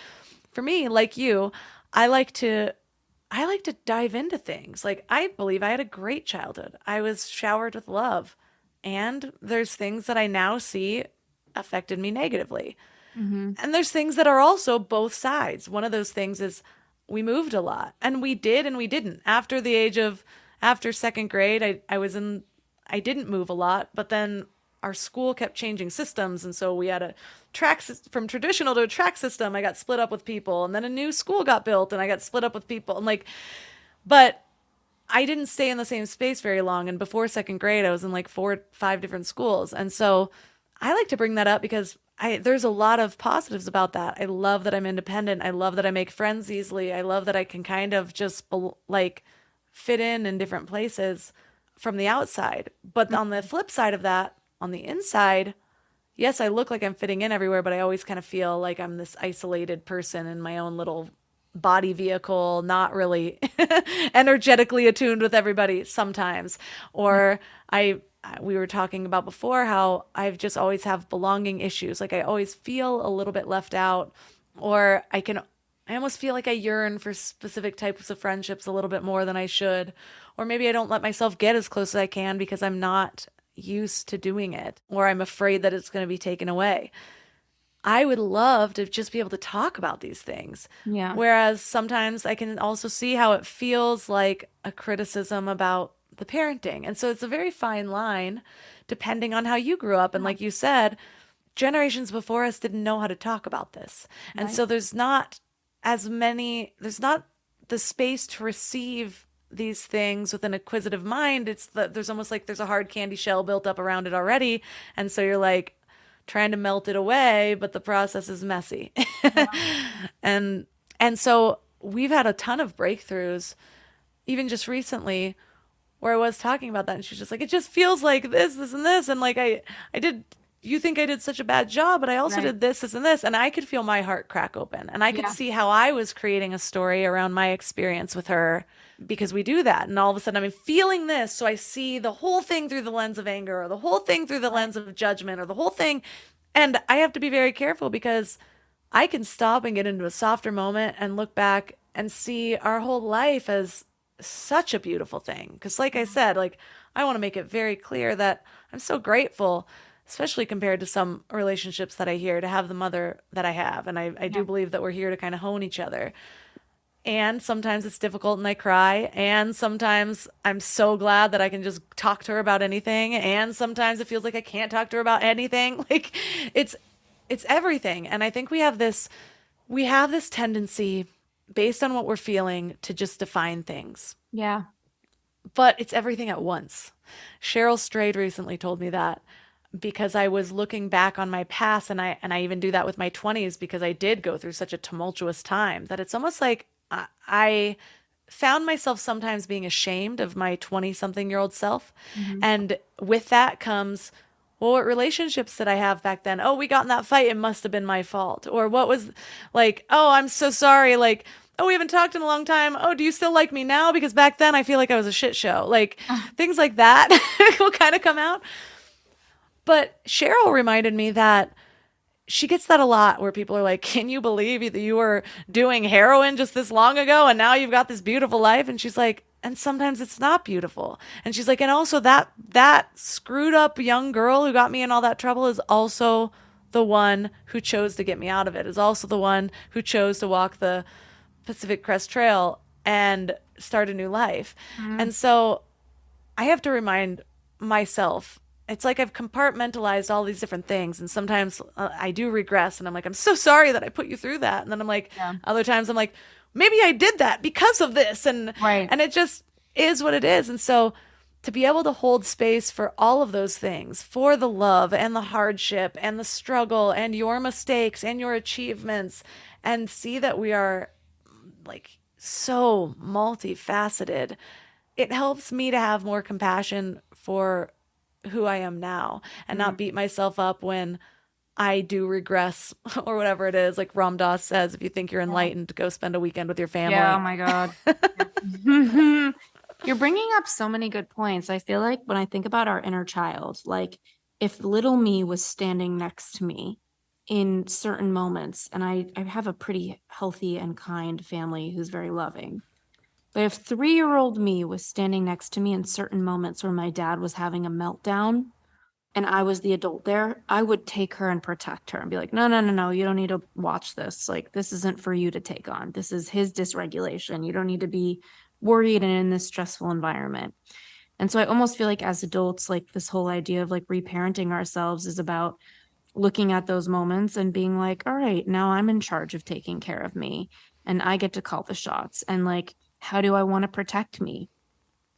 for me, like you, I like to dive into things. Like, I believe I had a great childhood. I was showered with love. And there's things that I now see affected me negatively. Mm-hmm. And there's things that are also both sides. One of those things is we moved a lot. And we did and we didn't. After second grade, I didn't move a lot. But then our school kept changing systems. And so we had a from traditional to a track system. I got split up with people, and then a new school got built and I got split up with people. And but I didn't stay in the same space very long. And before second grade, I was in like 4 or 5 different schools. And so I like to bring that up because there's a lot of positives about that. I love that I'm independent. I love that I make friends easily. I love that I can kind of just fit in different places from the outside. But on the flip side of that, on the inside, yes, I look like I'm fitting in everywhere, but I always kind of feel like I'm this isolated person in my own little body vehicle, not really energetically attuned with everybody sometimes. Or we were talking about before how I've just always have belonging issues. Like I always feel a little bit left out, or I almost feel like I yearn for specific types of friendships a little bit more than I should. Or maybe I don't let myself get as close as I can because I'm not used to doing it, or I'm afraid that it's going to be taken away. I would love to just be able to talk about these things. Yeah. Whereas sometimes I can also see how it feels like a criticism about the parenting. And so it's a very fine line depending on how you grew up. And like you said, generations before us didn't know how to talk about this. And so there's not there's not the space to receive these things with an inquisitive mind. There's almost like there's a hard candy shell built up around it already. And so you're like trying to melt it away, but the process is messy. And so we've had a ton of breakthroughs, even just recently, where I was talking about that, and she's just like, it just feels like this, and this, and like you think I did such a bad job, but I also did this, and this, and I could feel my heart crack open, and I could see how I was creating a story around my experience with her, because we do that, and all of a sudden I'm feeling this, so I see the whole thing through the lens of anger, or the whole thing through the lens of judgment, or the whole thing, and I have to be very careful, because I can stop and get into a softer moment and look back and see our whole life as such a beautiful thing. Because like I said, like, I want to make it very clear that I'm so grateful, especially compared to some relationships that I hear, to have the mother that I have. And I do believe that we're here to kind of hone each other. And sometimes it's difficult and I cry. And sometimes I'm so glad that I can just talk to her about anything. And sometimes it feels like I can't talk to her about anything. Like it's everything. And I think we have this tendency, based on what we're feeling, to just define things. Yeah. But it's everything at once. Cheryl Strayed recently told me that, because I was looking back on my past, and I even do that with my 20s, because I did go through such a tumultuous time, that it's almost like I found myself sometimes being ashamed of my 20-something-year-old self. Mm-hmm. And with that comes, well, what relationships did I have back then? Oh, we got in that fight. It must have been my fault. Or what was like, oh, I'm so sorry. Like, oh, we haven't talked in a long time. Oh, do you still like me now? Because back then I feel like I was a shit show. Like things like that will kind of come out. But Cheryl reminded me that she gets that a lot, where people are like, can you believe that you were doing heroin just this long ago and now you've got this beautiful life? And she's like, and sometimes it's not beautiful. And she's like, and also that screwed up young girl who got me in all that trouble is also the one who chose to get me out of it, is also the one who chose to walk the Pacific Crest Trail and start a new life. Mm-hmm. And so I have to remind myself, it's like I've compartmentalized all these different things. And sometimes I do regress, and I'm like, I'm so sorry that I put you through that. And then I'm like, other times I'm like, maybe I did that because of this. And it just is what it is. And so to be able to hold space for all of those things, for the love and the hardship and the struggle and your mistakes and your achievements, and see that we are like so multifaceted, it helps me to have more compassion for who I am now, and not beat myself up when I do regress or whatever it is. Like Ram Dass says, if you think you're enlightened, go spend a weekend with your family. Yeah, oh my God. You're bringing up so many good points. I feel like when I think about our inner child, like if little me was standing next to me in certain moments, and I have a pretty healthy and kind family who's very loving. But if 3-year-old me was standing next to me in certain moments where my dad was having a meltdown and I was the adult there, I would take her and protect her and be like, no, you don't need to watch this. Like, this isn't for you to take on. This is his dysregulation. You don't need to be worried and in this stressful environment. And so I almost feel like as adults, like this whole idea of like reparenting ourselves is about looking at those moments and being like, all right, now I'm in charge of taking care of me and I get to call the shots. And like, how do I want to protect me?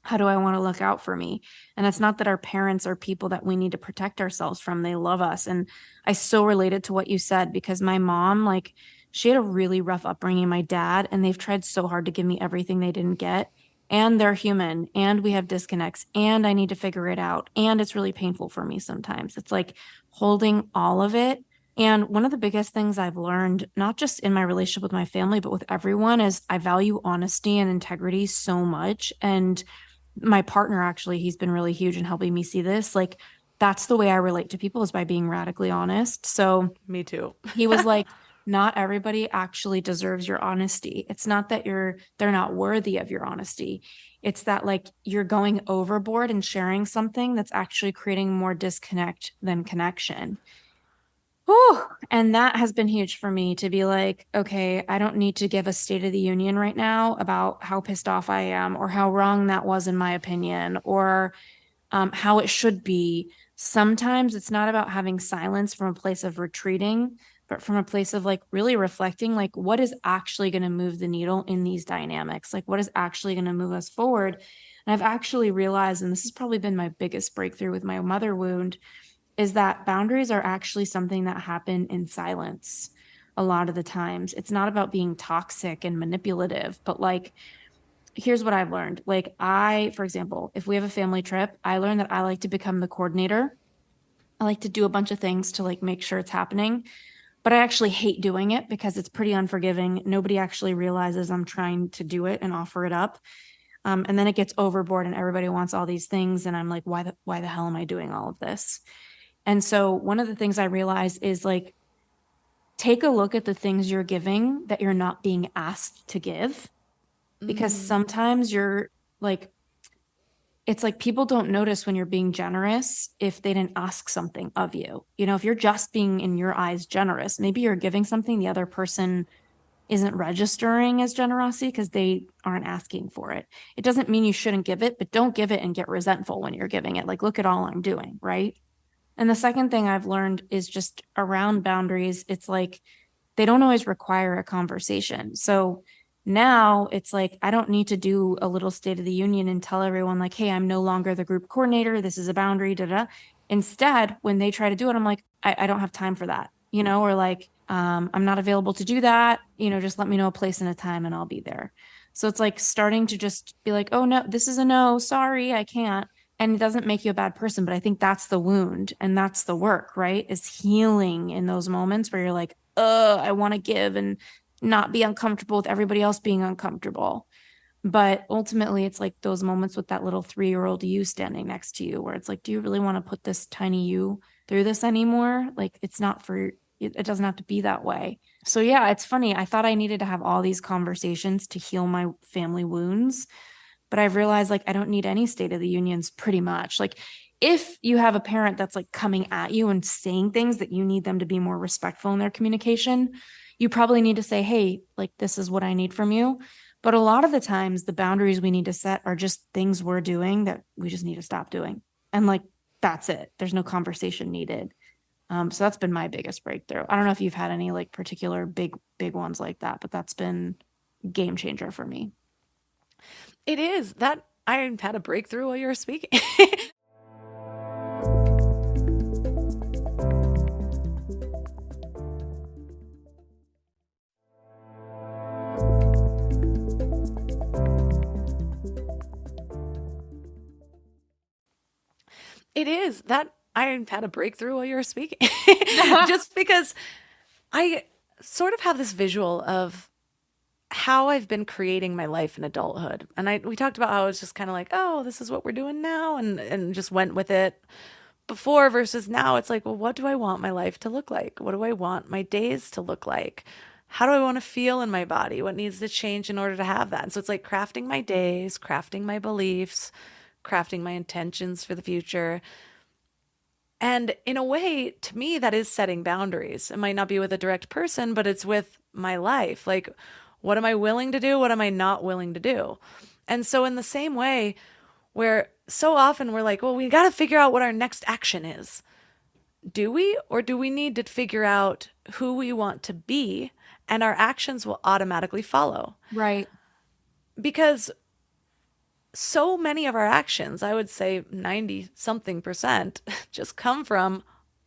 How do I want to look out for me? And it's not that our parents are people that we need to protect ourselves from. They love us. And I so related to what you said, because my mom, like, she had a really rough upbringing, my dad, and they've tried so hard to give me everything they didn't get. And they're human, and we have disconnects, and I need to figure it out. And it's really painful for me sometimes. It's like holding all of it. And one of the biggest things I've learned, not just in my relationship with my family, but with everyone, is I value honesty and integrity so much. And my partner, actually, he's been really huge in helping me see this. Like, that's the way I relate to people, is by being radically honest. So me too. He was like, not everybody actually deserves your honesty. It's not that they're not worthy of your honesty. It's that like you're going overboard and sharing something that's actually creating more disconnect than connection. Whew. And that has been huge for me, to be like, okay, I don't need to give a State of the Union right now about how pissed off I am or how wrong that was in my opinion, or how it should be, sometimes it's not about having silence from a place of retreating, but from a place of like really reflecting, like what is actually going to move the needle in these dynamics? Like what is actually going to move us forward? And I've actually realized, and this has probably been my biggest breakthrough with my mother wound, is that boundaries are actually something that happen in silence a lot of the times. It's not about being toxic and manipulative, but like, here's what I've learned. Like for example, if we have a family trip, I learned that I like to become the coordinator. I like to do a bunch of things to like make sure it's happening, but I actually hate doing it because it's pretty unforgiving. Nobody actually realizes I'm trying to do it and offer it up. And then it gets overboard and everybody wants all these things. And I'm like, why the hell am I doing all of this? And so one of the things I realized is like, take a look at the things you're giving that you're not being asked to give, because sometimes you're like, it's like people don't notice when you're being generous if they didn't ask something of you. You know, if you're just being in your eyes generous, maybe you're giving something the other person isn't registering as generosity because they aren't asking for it. It doesn't mean you shouldn't give it, but don't give it and get resentful when you're giving it. Like, look at all I'm doing, right? And the second thing I've learned is just around boundaries. It's like they don't always require a conversation. So now it's like, I don't need to do a little State of the Union and tell everyone like, hey, I'm no longer the group coordinator. This is a boundary, da da. Instead, when they try to do it, I'm like, I don't have time for that, you know, or like, I'm not available to do that. You know, just let me know a place and a time and I'll be there. So it's like starting to just be like, oh no, this is a no, sorry, I can't. And it doesn't make you a bad person, but I think that's the wound and that's the work, right? Is healing in those moments where you're like, I want to give and not be uncomfortable with everybody else being uncomfortable. But ultimately, it's like those moments with that little 3-year-old you standing next to you where it's like, do you really want to put this tiny you through this anymore? Like, it's not for, it doesn't have to be that way. So yeah, it's funny. I thought I needed to have all these conversations to heal my family wounds, but I've realized like I don't need any State of the Unions pretty much. Like if you have a parent that's like coming at you and saying things that you need them to be more respectful in their communication, you probably need to say, hey, like this is what I need from you. But a lot of the times the boundaries we need to set are just things we're doing that we just need to stop doing. And like, that's it. There's no conversation needed. So that's been my biggest breakthrough. I don't know if you've had any like particular big ones like that, but that's been game changer for me. It is that I had a breakthrough while you were speaking. It is that I had a breakthrough while you were speaking. Just because I sort of have this visual of how I've been creating my life in adulthood. And we talked about how it's just kind of like, oh, this is what we're doing now, and just went with it before versus now. It's like, well, what do I want my life to look like? What do I want my days to look like? How do I want to feel in my body? What needs to change in order to have that? And so it's like crafting my days, crafting my beliefs, crafting my intentions for the future. And in a way, to me, that is setting boundaries. It might not be with a direct person, but it's with my life. Like, what am I willing to do? What am I not willing to do? And so in the same way, where so often we're like, well, we got to figure out what our next action is. Do we? Or do we need to figure out who we want to be, and our actions will automatically follow? Right. Because so many of our actions, I would say 90-something%, just come from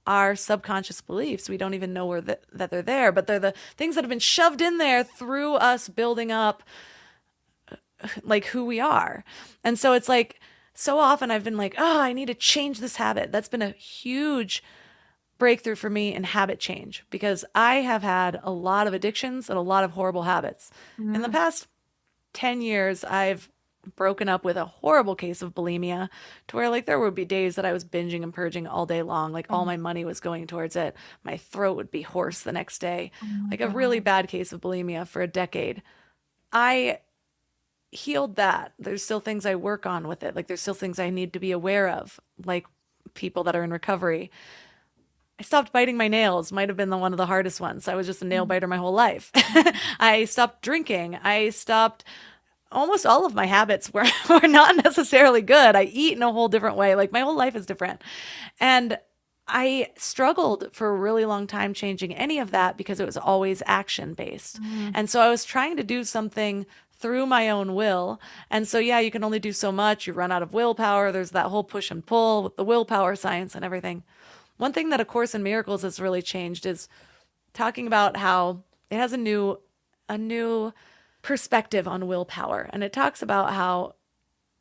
our subconscious beliefs. We don't even know that they're there, but they're the things that have been shoved in there through us building up like who we are. And so it's like, so often I've been like, oh, I need to change this habit. That's been a huge breakthrough for me in habit change, because I have had a lot of addictions and a lot of horrible habits. In the past 10 years, I've broken up with a horrible case of bulimia, to where like there would be days that I was binging and purging all day long. Like all my money was going towards it. My throat would be hoarse the next day. Like a really bad case of bulimia for a decade. I healed that. There's still things I work on with it. Like there's still things I need to be aware of, like people that are in recovery. I stopped biting my nails. Might have been one of the hardest ones. I was just a nail biter my whole life. I stopped drinking. I stopped almost all of my habits were not necessarily good. I eat in a whole different way. Like my whole life is different. And I struggled for a really long time changing any of that because it was always action based. And so I was trying to do something through my own will. And so, yeah, you can only do so much. You run out of willpower. There's that whole push and pull with the willpower science and everything. One thing that A Course in Miracles has really changed is talking about how it has a new perspective on willpower. And it talks about how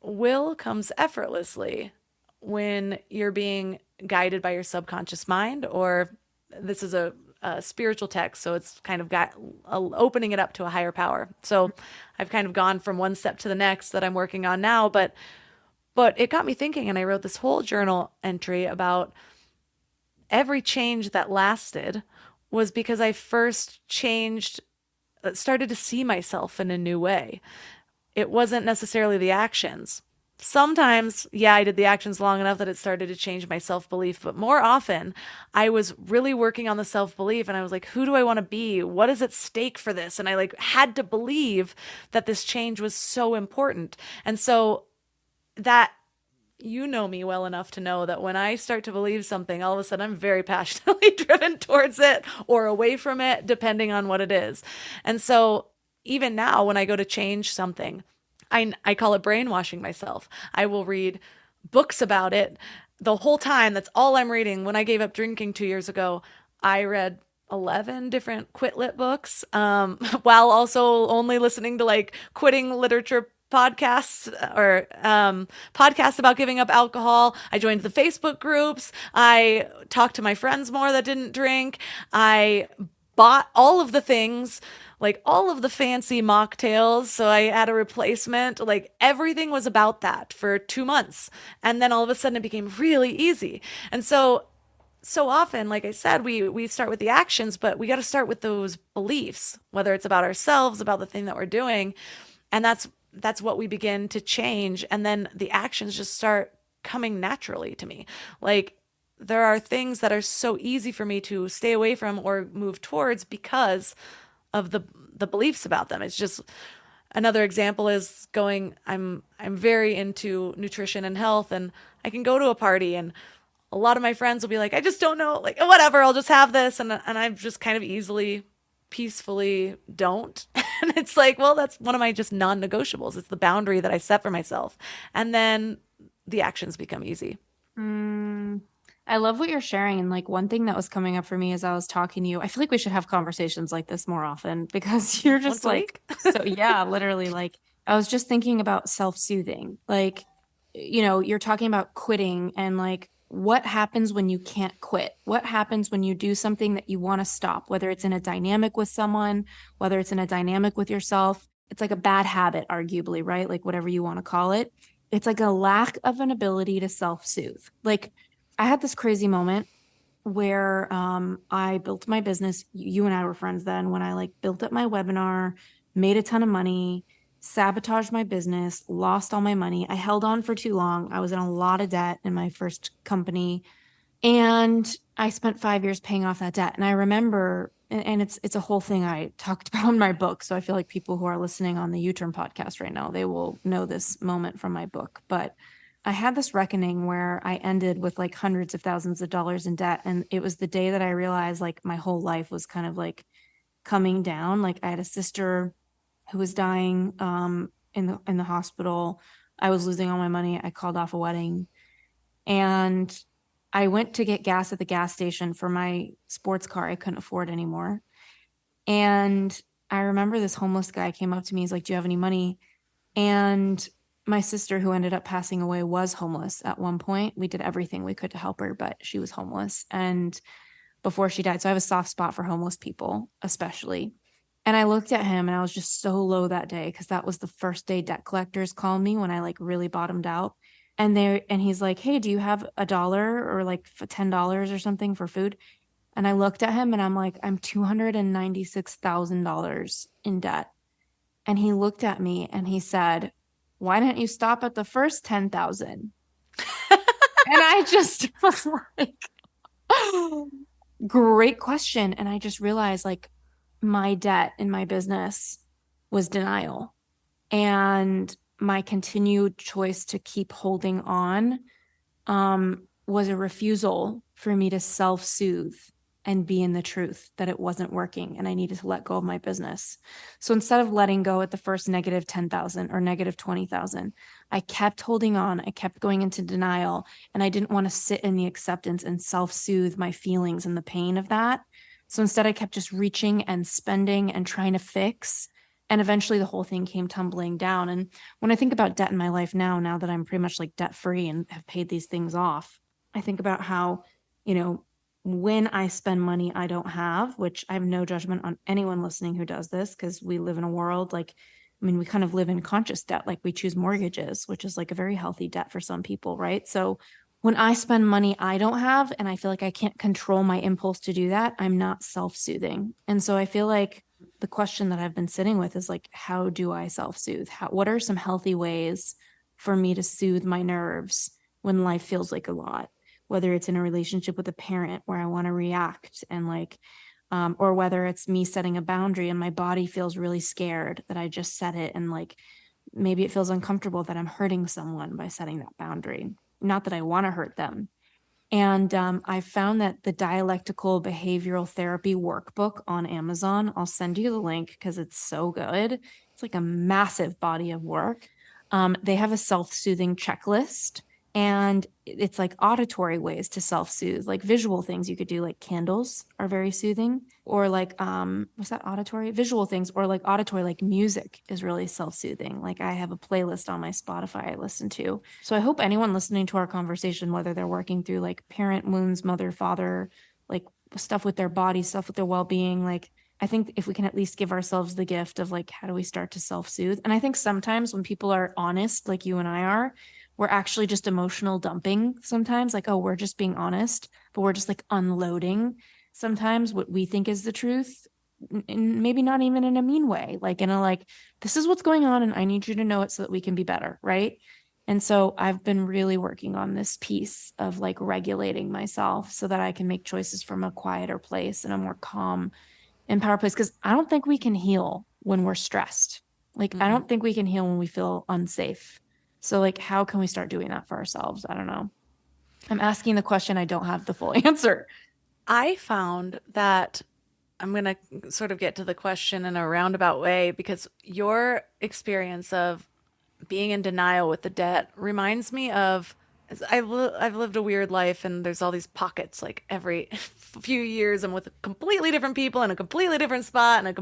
will comes effortlessly when you're being guided by your subconscious mind, or this is a spiritual text, so it's kind of got opening it up to a higher power. So I've kind of gone from one step to the next that I'm working on now, but it got me thinking, and I wrote this whole journal entry about every change that lasted was because I first started to see myself in a new way. It wasn't necessarily the actions. Sometimes, yeah, I did the actions long enough that it started to change my self-belief, but more often I was really working on the self-belief, and I was like, who do I want to be? What is at stake for this? And I like had to believe that this change was so important. And so that, you know me well enough to know that when I start to believe something, all of a sudden I'm very passionately driven towards it or away from it, depending on what it is. And so even now when I go to change something, I call it brainwashing myself. I will read books about it the whole time. That's all I'm reading. When I gave up drinking 2 years ago, I read 11 different quit lit books, while also only listening to like quitting literature podcasts or podcasts about giving up alcohol. I joined the Facebook groups. I talked to my friends more that didn't drink. I bought all of the things, like all of the fancy mocktails. So I had a replacement. Like everything was about that for 2 months. And then all of a sudden it became really easy. And so often, like I said, we start with the actions, but we got to start with those beliefs, whether it's about ourselves, about the thing that we're doing. And that's what we begin to change. And then the actions just start coming naturally to me. Like there are things that are so easy for me to stay away from or move towards because of the beliefs about them. It's just another example is I'm very into nutrition and health, and I can go to a party and a lot of my friends will be like, I just don't know, like whatever, I'll just have this. And I just kind of easily, peacefully don't. And it's like, well, that's one of my just non-negotiables. It's the boundary that I set for myself. And then the actions become easy. I love what you're sharing. And like one thing that was coming up for me as I was talking to you, I feel like we should have conversations like this more often because you're just like, so yeah, literally like I was just thinking about self-soothing. Like, you know, you're talking about quitting and like, what happens when you can't quit? What happens when you do something that you want to stop, whether it's in a dynamic with someone, whether it's in a dynamic with yourself? It's like a bad habit, arguably, right? Like whatever you want to call it. It's like a lack of an ability to self-soothe. Like I had this crazy moment where I built my business. You and I were friends then when I like built up my webinar, made a ton of money, sabotaged my business, lost all my money. I held on for too long. I was in a lot of debt in my first company. And I spent 5 years paying off that debt. And I remember, and it's a whole thing I talked about in my book. So I feel like people who are listening on the U-Turn podcast right now, they will know this moment from my book. But I had this reckoning where I ended with like hundreds of thousands of dollars in debt. And it was the day that I realized like my whole life was kind of like coming down. Like I had a sister who was dying in the hospital. I was losing all my money. I called off a wedding. And I went to get gas at the gas station for my sports car I couldn't afford anymore. And I remember this homeless guy came up to me. He's like, do you have any money? And my sister, who ended up passing away, was homeless at one point. We did everything we could to help her, but she was homeless. And before she died, so I have a soft spot for homeless people, especially. And I looked at him and I was just so low that day because that was the first day debt collectors called me when I like really bottomed out. And he's like, hey, do you have $1 or like $10 or something for food? And I looked at him and I'm like, I'm $296,000 in debt. And he looked at me and he said, why didn't you stop at the first 10,000? And I just was like, great question. And I just realized like my debt in my business was denial. And my continued choice to keep holding on was a refusal for me to self-soothe and be in the truth that it wasn't working and I needed to let go of my business. So instead of letting go at the first negative 10,000 or negative 20,000, I kept holding on. I kept going into denial, and I didn't want to sit in the acceptance and self-soothe my feelings and the pain of that. So instead I kept just reaching and spending and trying to fix. And eventually the whole thing came tumbling down. And when I think about debt in my life now that I'm pretty much like debt free and have paid these things off, I think about how, when I spend money I don't have, which I have no judgment on anyone listening who does this, because we live in a world we kind of live in conscious debt. Like, we choose mortgages, which is like a very healthy debt for some people, right? So when I spend money I don't have and I feel like I can't control my impulse to do that, I'm not self-soothing. And so I feel like the question that I've been sitting with is like, how do I self-soothe? What are some healthy ways for me to soothe my nerves when life feels like a lot? Whether it's in a relationship with a parent where I want to react and or whether it's me setting a boundary and my body feels really scared that I just set it, and maybe it feels uncomfortable that I'm hurting someone by setting that boundary. Not that I want to hurt them. And I found that the Dialectical Behavioral Therapy Workbook on Amazon, I'll send you the link because it's so good. It's like a massive body of work. They have a self-soothing checklist, and it's like auditory ways to self-soothe, like visual things you could do, like candles are very soothing, or was that auditory? Visual things, or like auditory, like music is really self-soothing. Like, I have a playlist on my Spotify I listen to. So I hope anyone listening to our conversation, whether they're working through like parent wounds, mother, father, like stuff with their body, stuff with their well-being, I think if we can at least give ourselves the gift of how do we start to self-soothe? And I think sometimes when people are honest, like you and I are, we're actually just emotional dumping sometimes, oh, we're just being honest, but we're just unloading sometimes what we think is the truth, and maybe not even in a mean way, this is what's going on and I need you to know it so that we can be better, right? And so I've been really working on this piece of regulating myself so that I can make choices from a quieter place and a more calm, empowered place, because I don't think we can heal when we're stressed. I don't think we can heal when we feel unsafe. So how can we start doing that for ourselves? I don't know. I'm asking the question. I don't have the full answer. I found that I'm going to sort of get to the question in a roundabout way, because your experience of being in denial with the debt reminds me of, I've lived a weird life, and there's all these pockets, every few years I'm with completely different people in a completely different spot and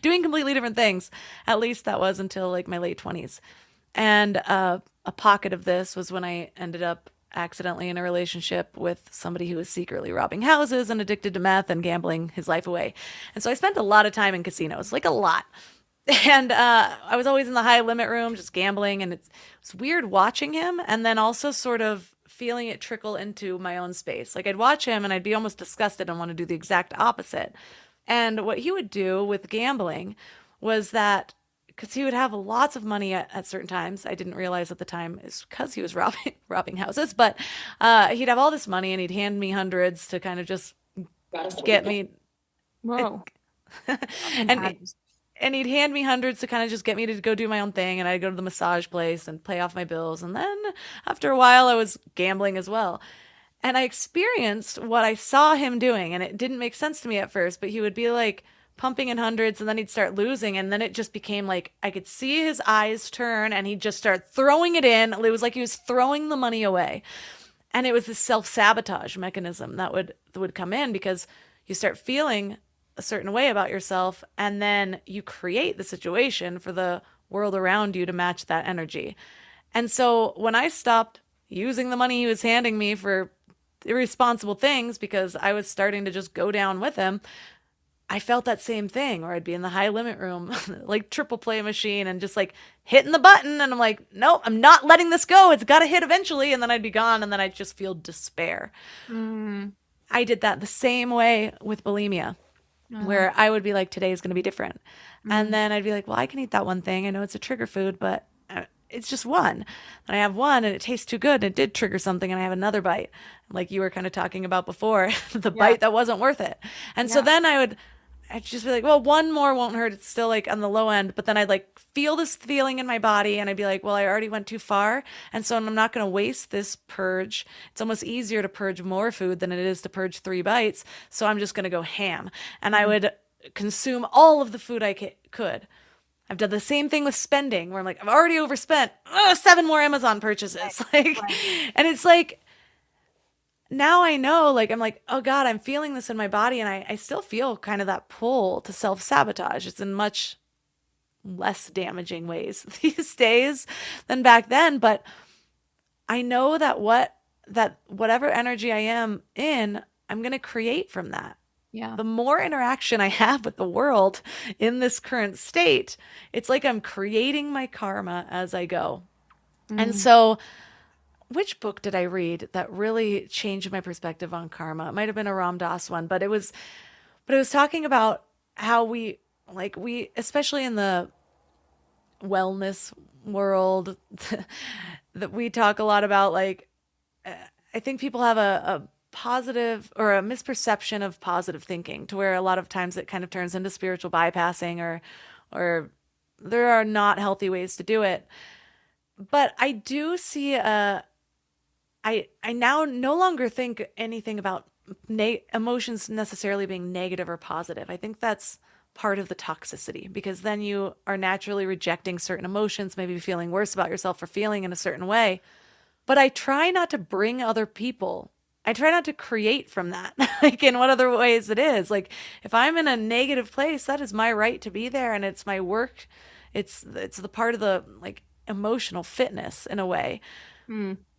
doing completely different things. At least that was until my late 20s. And a pocket of this was when I ended up accidentally in a relationship with somebody who was secretly robbing houses and addicted to meth and gambling his life away. And so I spent a lot of time in casinos, a lot. And I was always in the high limit room just gambling, and it's weird watching him and then also sort of feeling it trickle into my own space. I'd watch him and I'd be almost disgusted and want to do the exact opposite. And what he would do with gambling was that, because he would have lots of money at certain times. I didn't realize at the time is because he was robbing houses, but he'd have all this money and he'd hand me hundreds to kind of just get me. Whoa. And he'd hand me hundreds to kind of just get me to go do my own thing. And I'd go to the massage place and pay off my bills. And then after a while, I was gambling as well. And I experienced what I saw him doing. And it didn't make sense to me at first, but he would be pumping in hundreds, and then he'd start losing, and then it just became I could see his eyes turn, and he'd just start throwing it in. It was like he was throwing the money away, and it was this self-sabotage mechanism that would come in, because you start feeling a certain way about yourself, and then you create the situation for the world around you to match that energy. And so when I stopped using the money he was handing me for irresponsible things, because I was starting to just go down with him, I felt that same thing, or I'd be in the high limit room, triple play machine, and just hitting the button. And I'm nope, I'm not letting this go. It's got to hit eventually. And then I'd be gone. And then I'd just feel despair. I did that the same way with bulimia, where I would be today's going to be different. And then I'd be well, I can eat that one thing. I know it's a trigger food, but it's just one. And I have one and it tastes too good, and it did trigger something, and I have another bite. Like you were kind of talking about before, the bite that wasn't worth it. And so then I'd just be like, well, one more won't hurt. It's still like on the low end. But then I'd like feel this feeling in my body and I'd be like, well, I already went too far. And so I'm not going to waste this purge. It's almost easier to purge more food than it is to purge 3 bites. So I'm just going to go ham. And I would consume all of the food I could. I've done the same thing with spending where I'm like, I've already overspent 7 more Amazon purchases. And it's like, now I know, like, I'm like, oh God, I'm feeling this in my body. And I still feel kind of that pull to self-sabotage. It's in much less damaging ways these days than back then. But I know that whatever energy I am in, I'm going to create from that. Yeah. The more interaction I have with the world in this current state, it's like I'm creating my karma as I go. And so, which book did I read that really changed my perspective on karma? It might have been a Ram Dass one, but it was talking about how we, especially in the wellness world, that we talk a lot about, like, I think people have a positive or a misperception of positive thinking, to where a lot of times it kind of turns into spiritual bypassing, or there are not healthy ways to do it. But I do see I now no longer think anything about emotions necessarily being negative or positive. I think that's part of the toxicity, because then you are naturally rejecting certain emotions, maybe feeling worse about yourself for feeling in a certain way. But I try not to bring other people. I try not to create from that, like in what other ways it is. Like if I'm in a negative place, that is my right to be there, and it's my work. It's the part of the like emotional fitness in a way.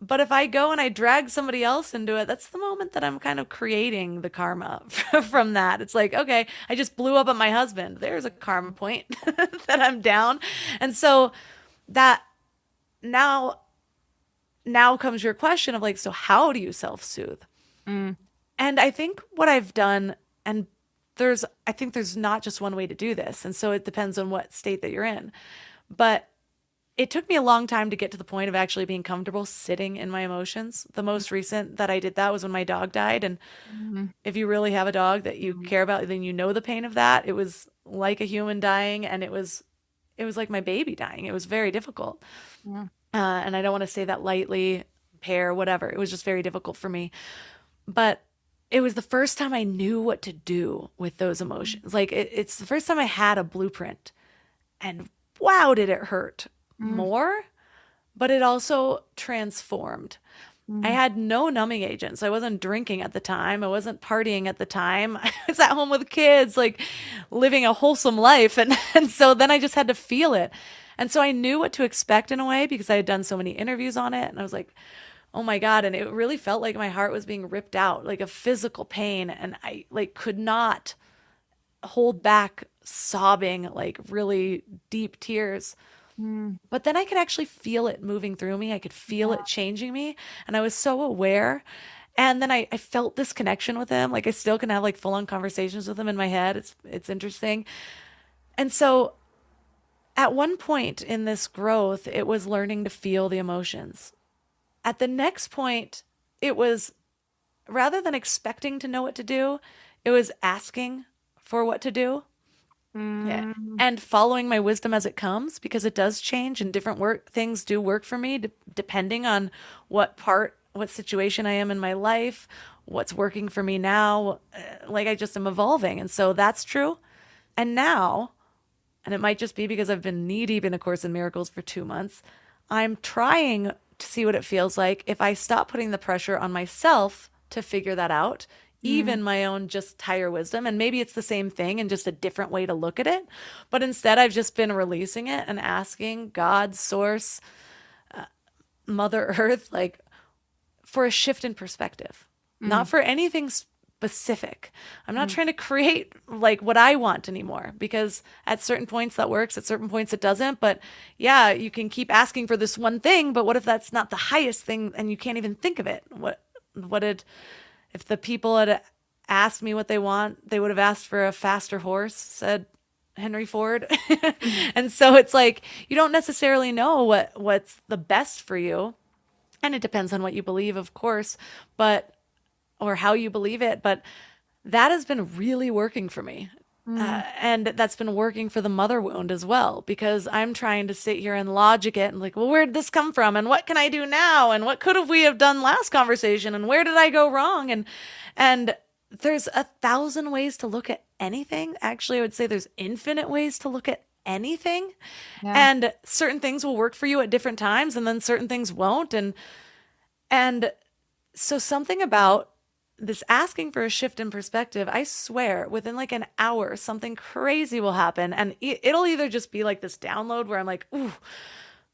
But if I go and I drag somebody else into it, that's the moment that I'm kind of creating the karma from that. It's like, okay, I just blew up at my husband. There's a karma point that I'm down. And so that now comes your question of like, so how do you self-soothe? And I think what I've done, and I think there's not just one way to do this. And so it depends on what state that you're in. But it took me a long time to get to the point of actually being comfortable sitting in my emotions. The most recent that I did that was when my dog died. And if you really have a dog that you care about, then you know the pain of that. It was like a human dying, and it was like my baby dying. It was very difficult. Yeah. And I don't want to say that lightly, whatever. It was just very difficult for me. But it was the first time I knew what to do with those emotions. Like it's the first time I had a blueprint, and wow, did it hurt more, but it also transformed. I had no numbing agents. I wasn't drinking at the time. I wasn't partying at the time. I was at home with kids, like living a wholesome life. And so then I just had to feel it. And so I knew what to expect in a way, because I had done so many interviews on it. And I was like, oh my God. And it really felt like my heart was being ripped out, like a physical pain. And I like could not hold back sobbing, like really deep tears. But then I could actually feel it moving through me. I could feel it changing me. And I was so aware. And then I felt this connection with him. Like I still can have like full on conversations with him in my head. It's interesting. And so at one point in this growth, it was learning to feel the emotions. At the next point, it was rather than expecting to know what to do, it was asking for what to do. Yeah. And following my wisdom as it comes, because it does change, and different things do work for me depending on what situation I am in my life, what's working for me now. Like I just am evolving. And so that's true. And now, and it might just be because I've been knee deep in A Course in Miracles for 2 months, I'm trying to see what it feels like if I stop putting the pressure on myself to figure that out, even my own just higher wisdom. And maybe it's the same thing and just a different way to look at it. But instead, I've just been releasing it and asking God, Source, Mother Earth, like for a shift in perspective, not for anything specific. I'm not trying to create like what I want anymore, because at certain points that works, at certain points it doesn't. But yeah, you can keep asking for this one thing, but what if that's not the highest thing and you can't even think of it? If the people had asked me what they want, they would have asked for a faster horse, said Henry Ford. And so it's like, you don't necessarily know what's the best for you. And it depends on what you believe, of course, or how you believe it. But that has been really working for me. And that's been working for the mother wound as well, because I'm trying to sit here and logic it and like, well, where did this come from? And what can I do now? And what could have we have done last conversation? And where did I go wrong? And there's 1,000 ways to look at anything. Actually, I would say there's infinite ways to look at anything. Yeah. And certain things will work for you at different times, and then certain things won't. And so something about this asking for a shift in perspective, I swear within like an hour, something crazy will happen. And it'll either just be like this download where I'm like, ooh,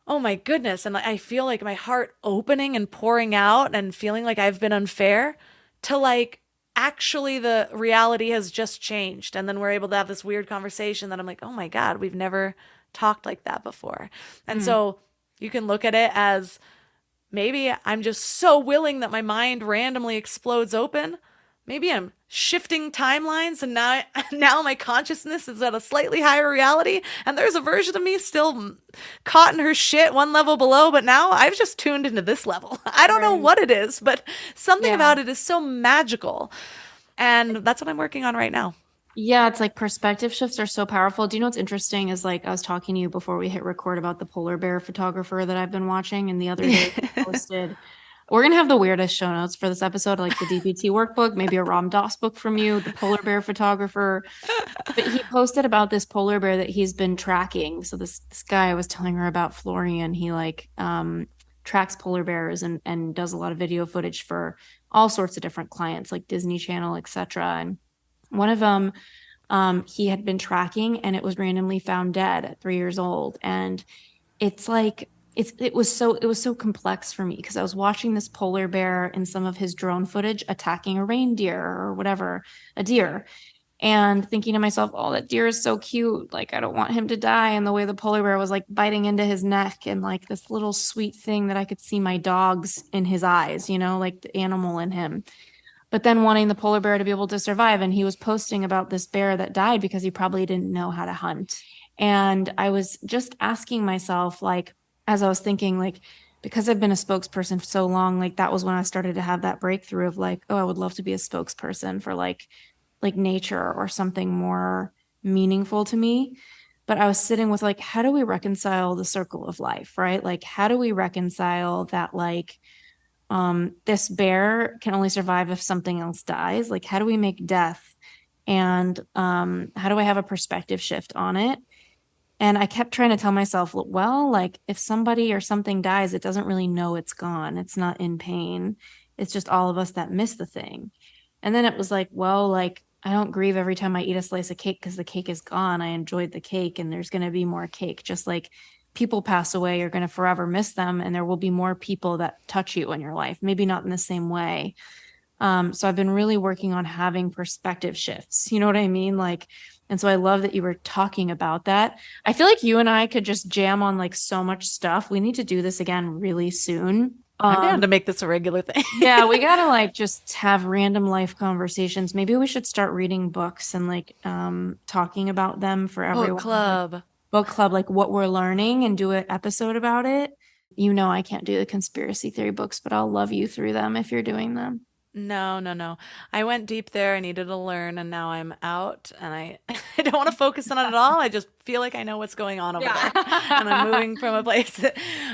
oh my goodness. And I feel like my heart opening and pouring out and feeling like I've been unfair, to like, actually the reality has just changed. And then we're able to have this weird conversation that I'm like, oh my God, we've never talked like that before. And so you can look at it as, maybe I'm just so willing that my mind randomly explodes open. Maybe I'm shifting timelines, and now my consciousness is at a slightly higher reality, and there's a version of me still caught in her shit one level below, but now I've just tuned into this level. I don't know what it is, but something about it is so magical. And that's what I'm working on right now. Yeah, it's like perspective shifts are so powerful. Do you know what's interesting is, like, I was talking to you before we hit record about the polar bear photographer that I've been watching, and the other day he posted, we're going to have the weirdest show notes for this episode, like the DPT workbook, maybe a Ram Dass book from you, the polar bear photographer. But he posted about this polar bear that he's been tracking. So this guy, I was telling her about, Florian, he like tracks polar bears and does a lot of video footage for all sorts of different clients, like Disney Channel, etc. And one of them, he had been tracking, and it was randomly found dead at 3 years old. And it's like, it was so complex for me, because I was watching this polar bear in some of his drone footage attacking a reindeer or whatever, a deer, and thinking to myself, oh, that deer is so cute. Like, I don't want him to die. And the way the polar bear was like biting into his neck, and like this little sweet thing that I could see my dogs in his eyes, you know, like the animal in him. But then wanting the polar bear to be able to survive. And he was posting about this bear that died because he probably didn't know how to hunt. And I was just asking myself, like, as I was thinking, like, because I've been a spokesperson for so long, like that was when I started to have that breakthrough of like, oh, I would love to be a spokesperson for like nature or something more meaningful to me. But I was sitting with like, how do we reconcile the circle of life, right? Like, how do we reconcile that, like, this bear can only survive if something else dies? Like, how do we make death, and how do I have a perspective shift on it? And I kept trying to tell myself, well, like, if somebody or something dies, it doesn't really know it's gone. It's not in pain. It's just all of us that miss the thing. And then it was like, well, like, I don't grieve every time I eat a slice of cake because the cake is gone. I enjoyed the cake, and there's going to be more cake. Just like people pass away, you're going to forever miss them, and there will be more people that touch you in your life, maybe not in the same way. So I've been really working on having perspective shifts. You know what I mean? Like, and so I love that you were talking about that. I feel like you and I could just jam on like so much stuff. We need to do this again really soon. I'm going to make this a regular thing. Yeah, we got to like just have random life conversations. Maybe we should start reading books and like talking about them for everyone. Book club, like what we're learning, and do an episode about it. You know, I can't do the conspiracy theory books, but I'll love you through them if you're doing them. No. I went deep there. I needed to learn, and now I'm out, and I don't want to focus on it at all. I just feel like I know what's going on over there, and I'm moving from a place.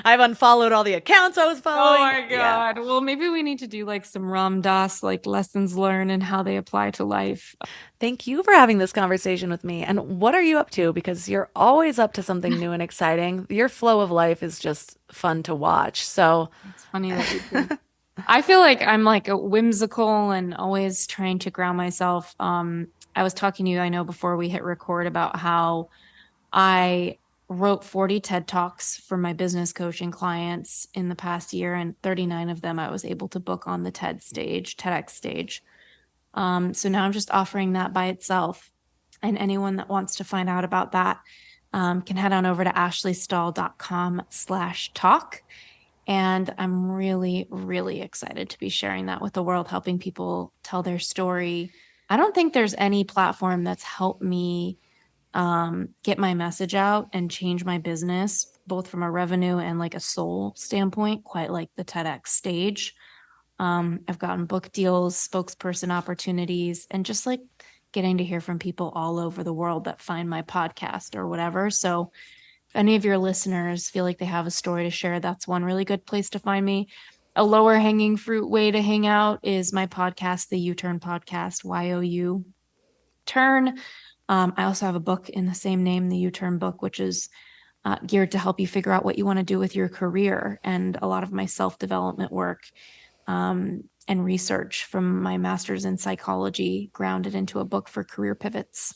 I've unfollowed all the accounts I was following. Oh my God. Yeah. Well, maybe we need to do like some Ram Dass, like lessons learned and how they apply to life. Thank you for having this conversation with me. And what are you up to? Because you're always up to something new and exciting. Your flow of life is just fun to watch. So it's funny that you can. I feel like I'm like a whimsical and always trying to ground myself. I was talking to you, I know, before we hit record about how I wrote 40 TED Talks for my business coaching clients in the past year, and 39 of them I was able to book on the TEDx stage. So now I'm just offering that by itself. And anyone that wants to find out about that can head on over to ashleystahl.com/talk. And I'm really, really excited to be sharing that with the world, helping people tell their story. I don't think there's any platform that's helped me get my message out and change my business, both from a revenue and like a soul standpoint, quite like the TEDx stage. I've gotten book deals, spokesperson opportunities, and just like getting to hear from people all over the world that find my podcast or whatever. So if any of your listeners feel like they have a story to share, that's one really good place to find me. A lower hanging fruit way to hang out is my podcast, the U-Turn Podcast, YOU Turn. I also have a book in the same name, the U-Turn book, which is geared to help you figure out what you want to do with your career, and a lot of my self-development work and research from my master's in psychology grounded into a book for career pivots.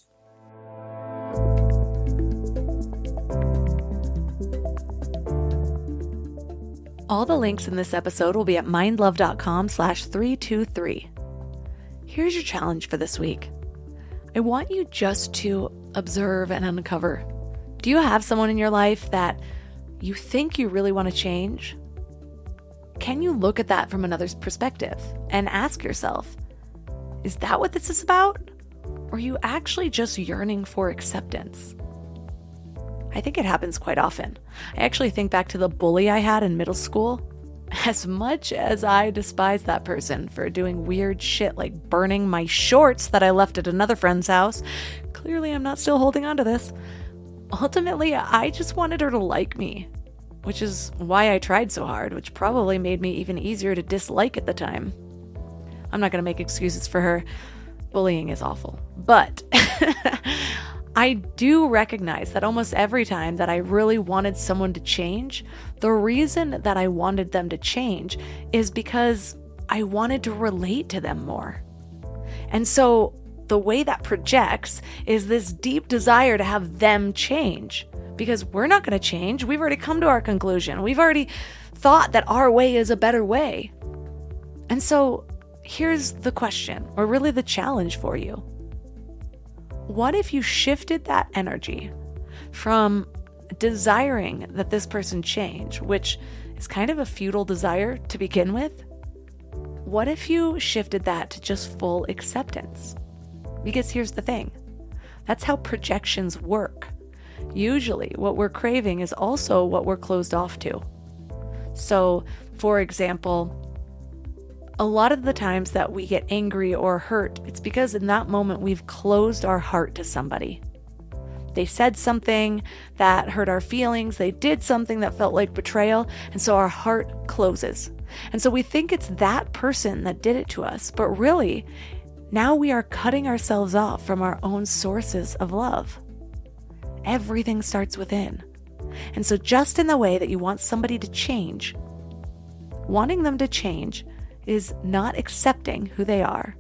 All the links in this episode will be at mindlove.com/323. Here's your challenge for this week. I want you just to observe and uncover. Do you have someone in your life that you think you really want to change? Can you look at that from another's perspective and ask yourself, is that what this is about? Or are you actually just yearning for acceptance? I think it happens quite often. I actually think back to the bully I had in middle school. As much as I despise that person for doing weird shit like burning my shorts that I left at another friend's house, clearly I'm not still holding on to this. Ultimately, I just wanted her to like me, which is why I tried so hard, which probably made me even easier to dislike at the time. I'm not going to make excuses for her. Bullying is awful. But I do recognize that almost every time that I really wanted someone to change, the reason that I wanted them to change is because I wanted to relate to them more. And so the way that projects is this deep desire to have them change, because we're not going to change. We've already come to our conclusion. We've already thought that our way is a better way. And so here's the question, or really the challenge for you. What if you shifted that energy from desiring that this person change, which is kind of a futile desire to begin with? What if you shifted that to just full acceptance? Because here's the thing, that's how projections work. Usually what we're craving is also what we're closed off to. So, for example, a lot of the times that we get angry or hurt, it's because in that moment we've closed our heart to somebody. They said something that hurt our feelings, they did something that felt like betrayal, and so our heart closes. And so we think it's that person that did it to us, but really, now we are cutting ourselves off from our own sources of love. Everything starts within. And so just in the way that you want somebody to change, wanting them to change is not accepting who they are.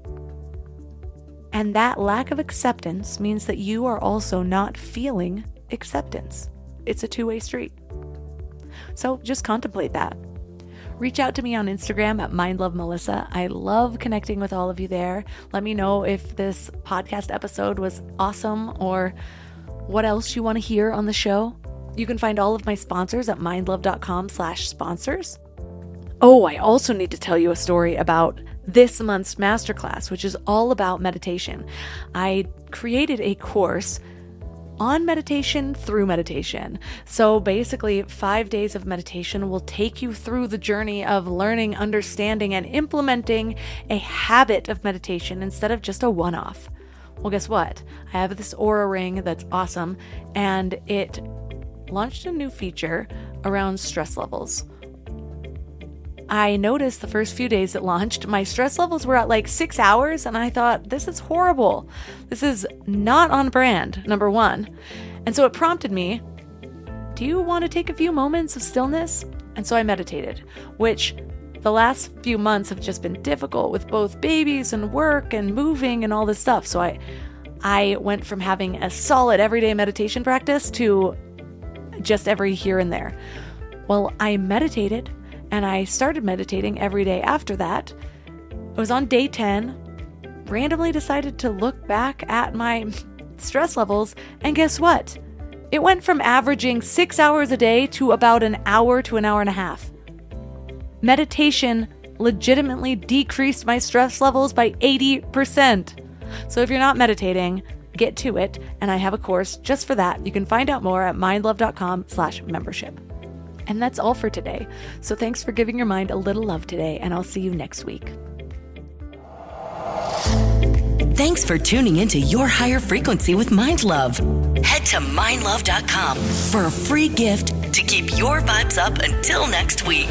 And that lack of acceptance means that you are also not feeling acceptance. It's a two-way street. So just contemplate that. Reach out to me on Instagram at mindlovemelissa. I love connecting with all of you there. Let me know if this podcast episode was awesome or what else you want to hear on the show. You can find all of my sponsors at mindlove.com/sponsors. Oh, I also need to tell you a story about this month's masterclass, which is all about meditation. I created a course on meditation through meditation. So basically, 5 days of meditation will take you through the journey of learning, understanding, and implementing a habit of meditation instead of just a one-off. Well, guess what? I have this Aura ring that's awesome, and it launched a new feature around stress levels. I noticed the first few days it launched, my stress levels were at like 6 hours, and I thought, this is horrible. This is not on brand, number one. And so it prompted me, do you want to take a few moments of stillness? And so I meditated, which the last few months have just been difficult with both babies and work and moving and all this stuff. So I went from having a solid everyday meditation practice to just every here and there. Well, I meditated. And I started meditating every day after that. I was on day 10, randomly decided to look back at my stress levels, and guess what? It went from averaging 6 hours a day to about an hour to an hour and a half. Meditation legitimately decreased my stress levels by 80%. So if you're not meditating, get to it, and I have a course just for that. You can find out more at mindlove.com/membership. And that's all for today. So thanks for giving your mind a little love today, and I'll see you next week. Thanks for tuning into Your Higher Frequency with Mind Love. Head to mindlove.com for a free gift to keep your vibes up until next week.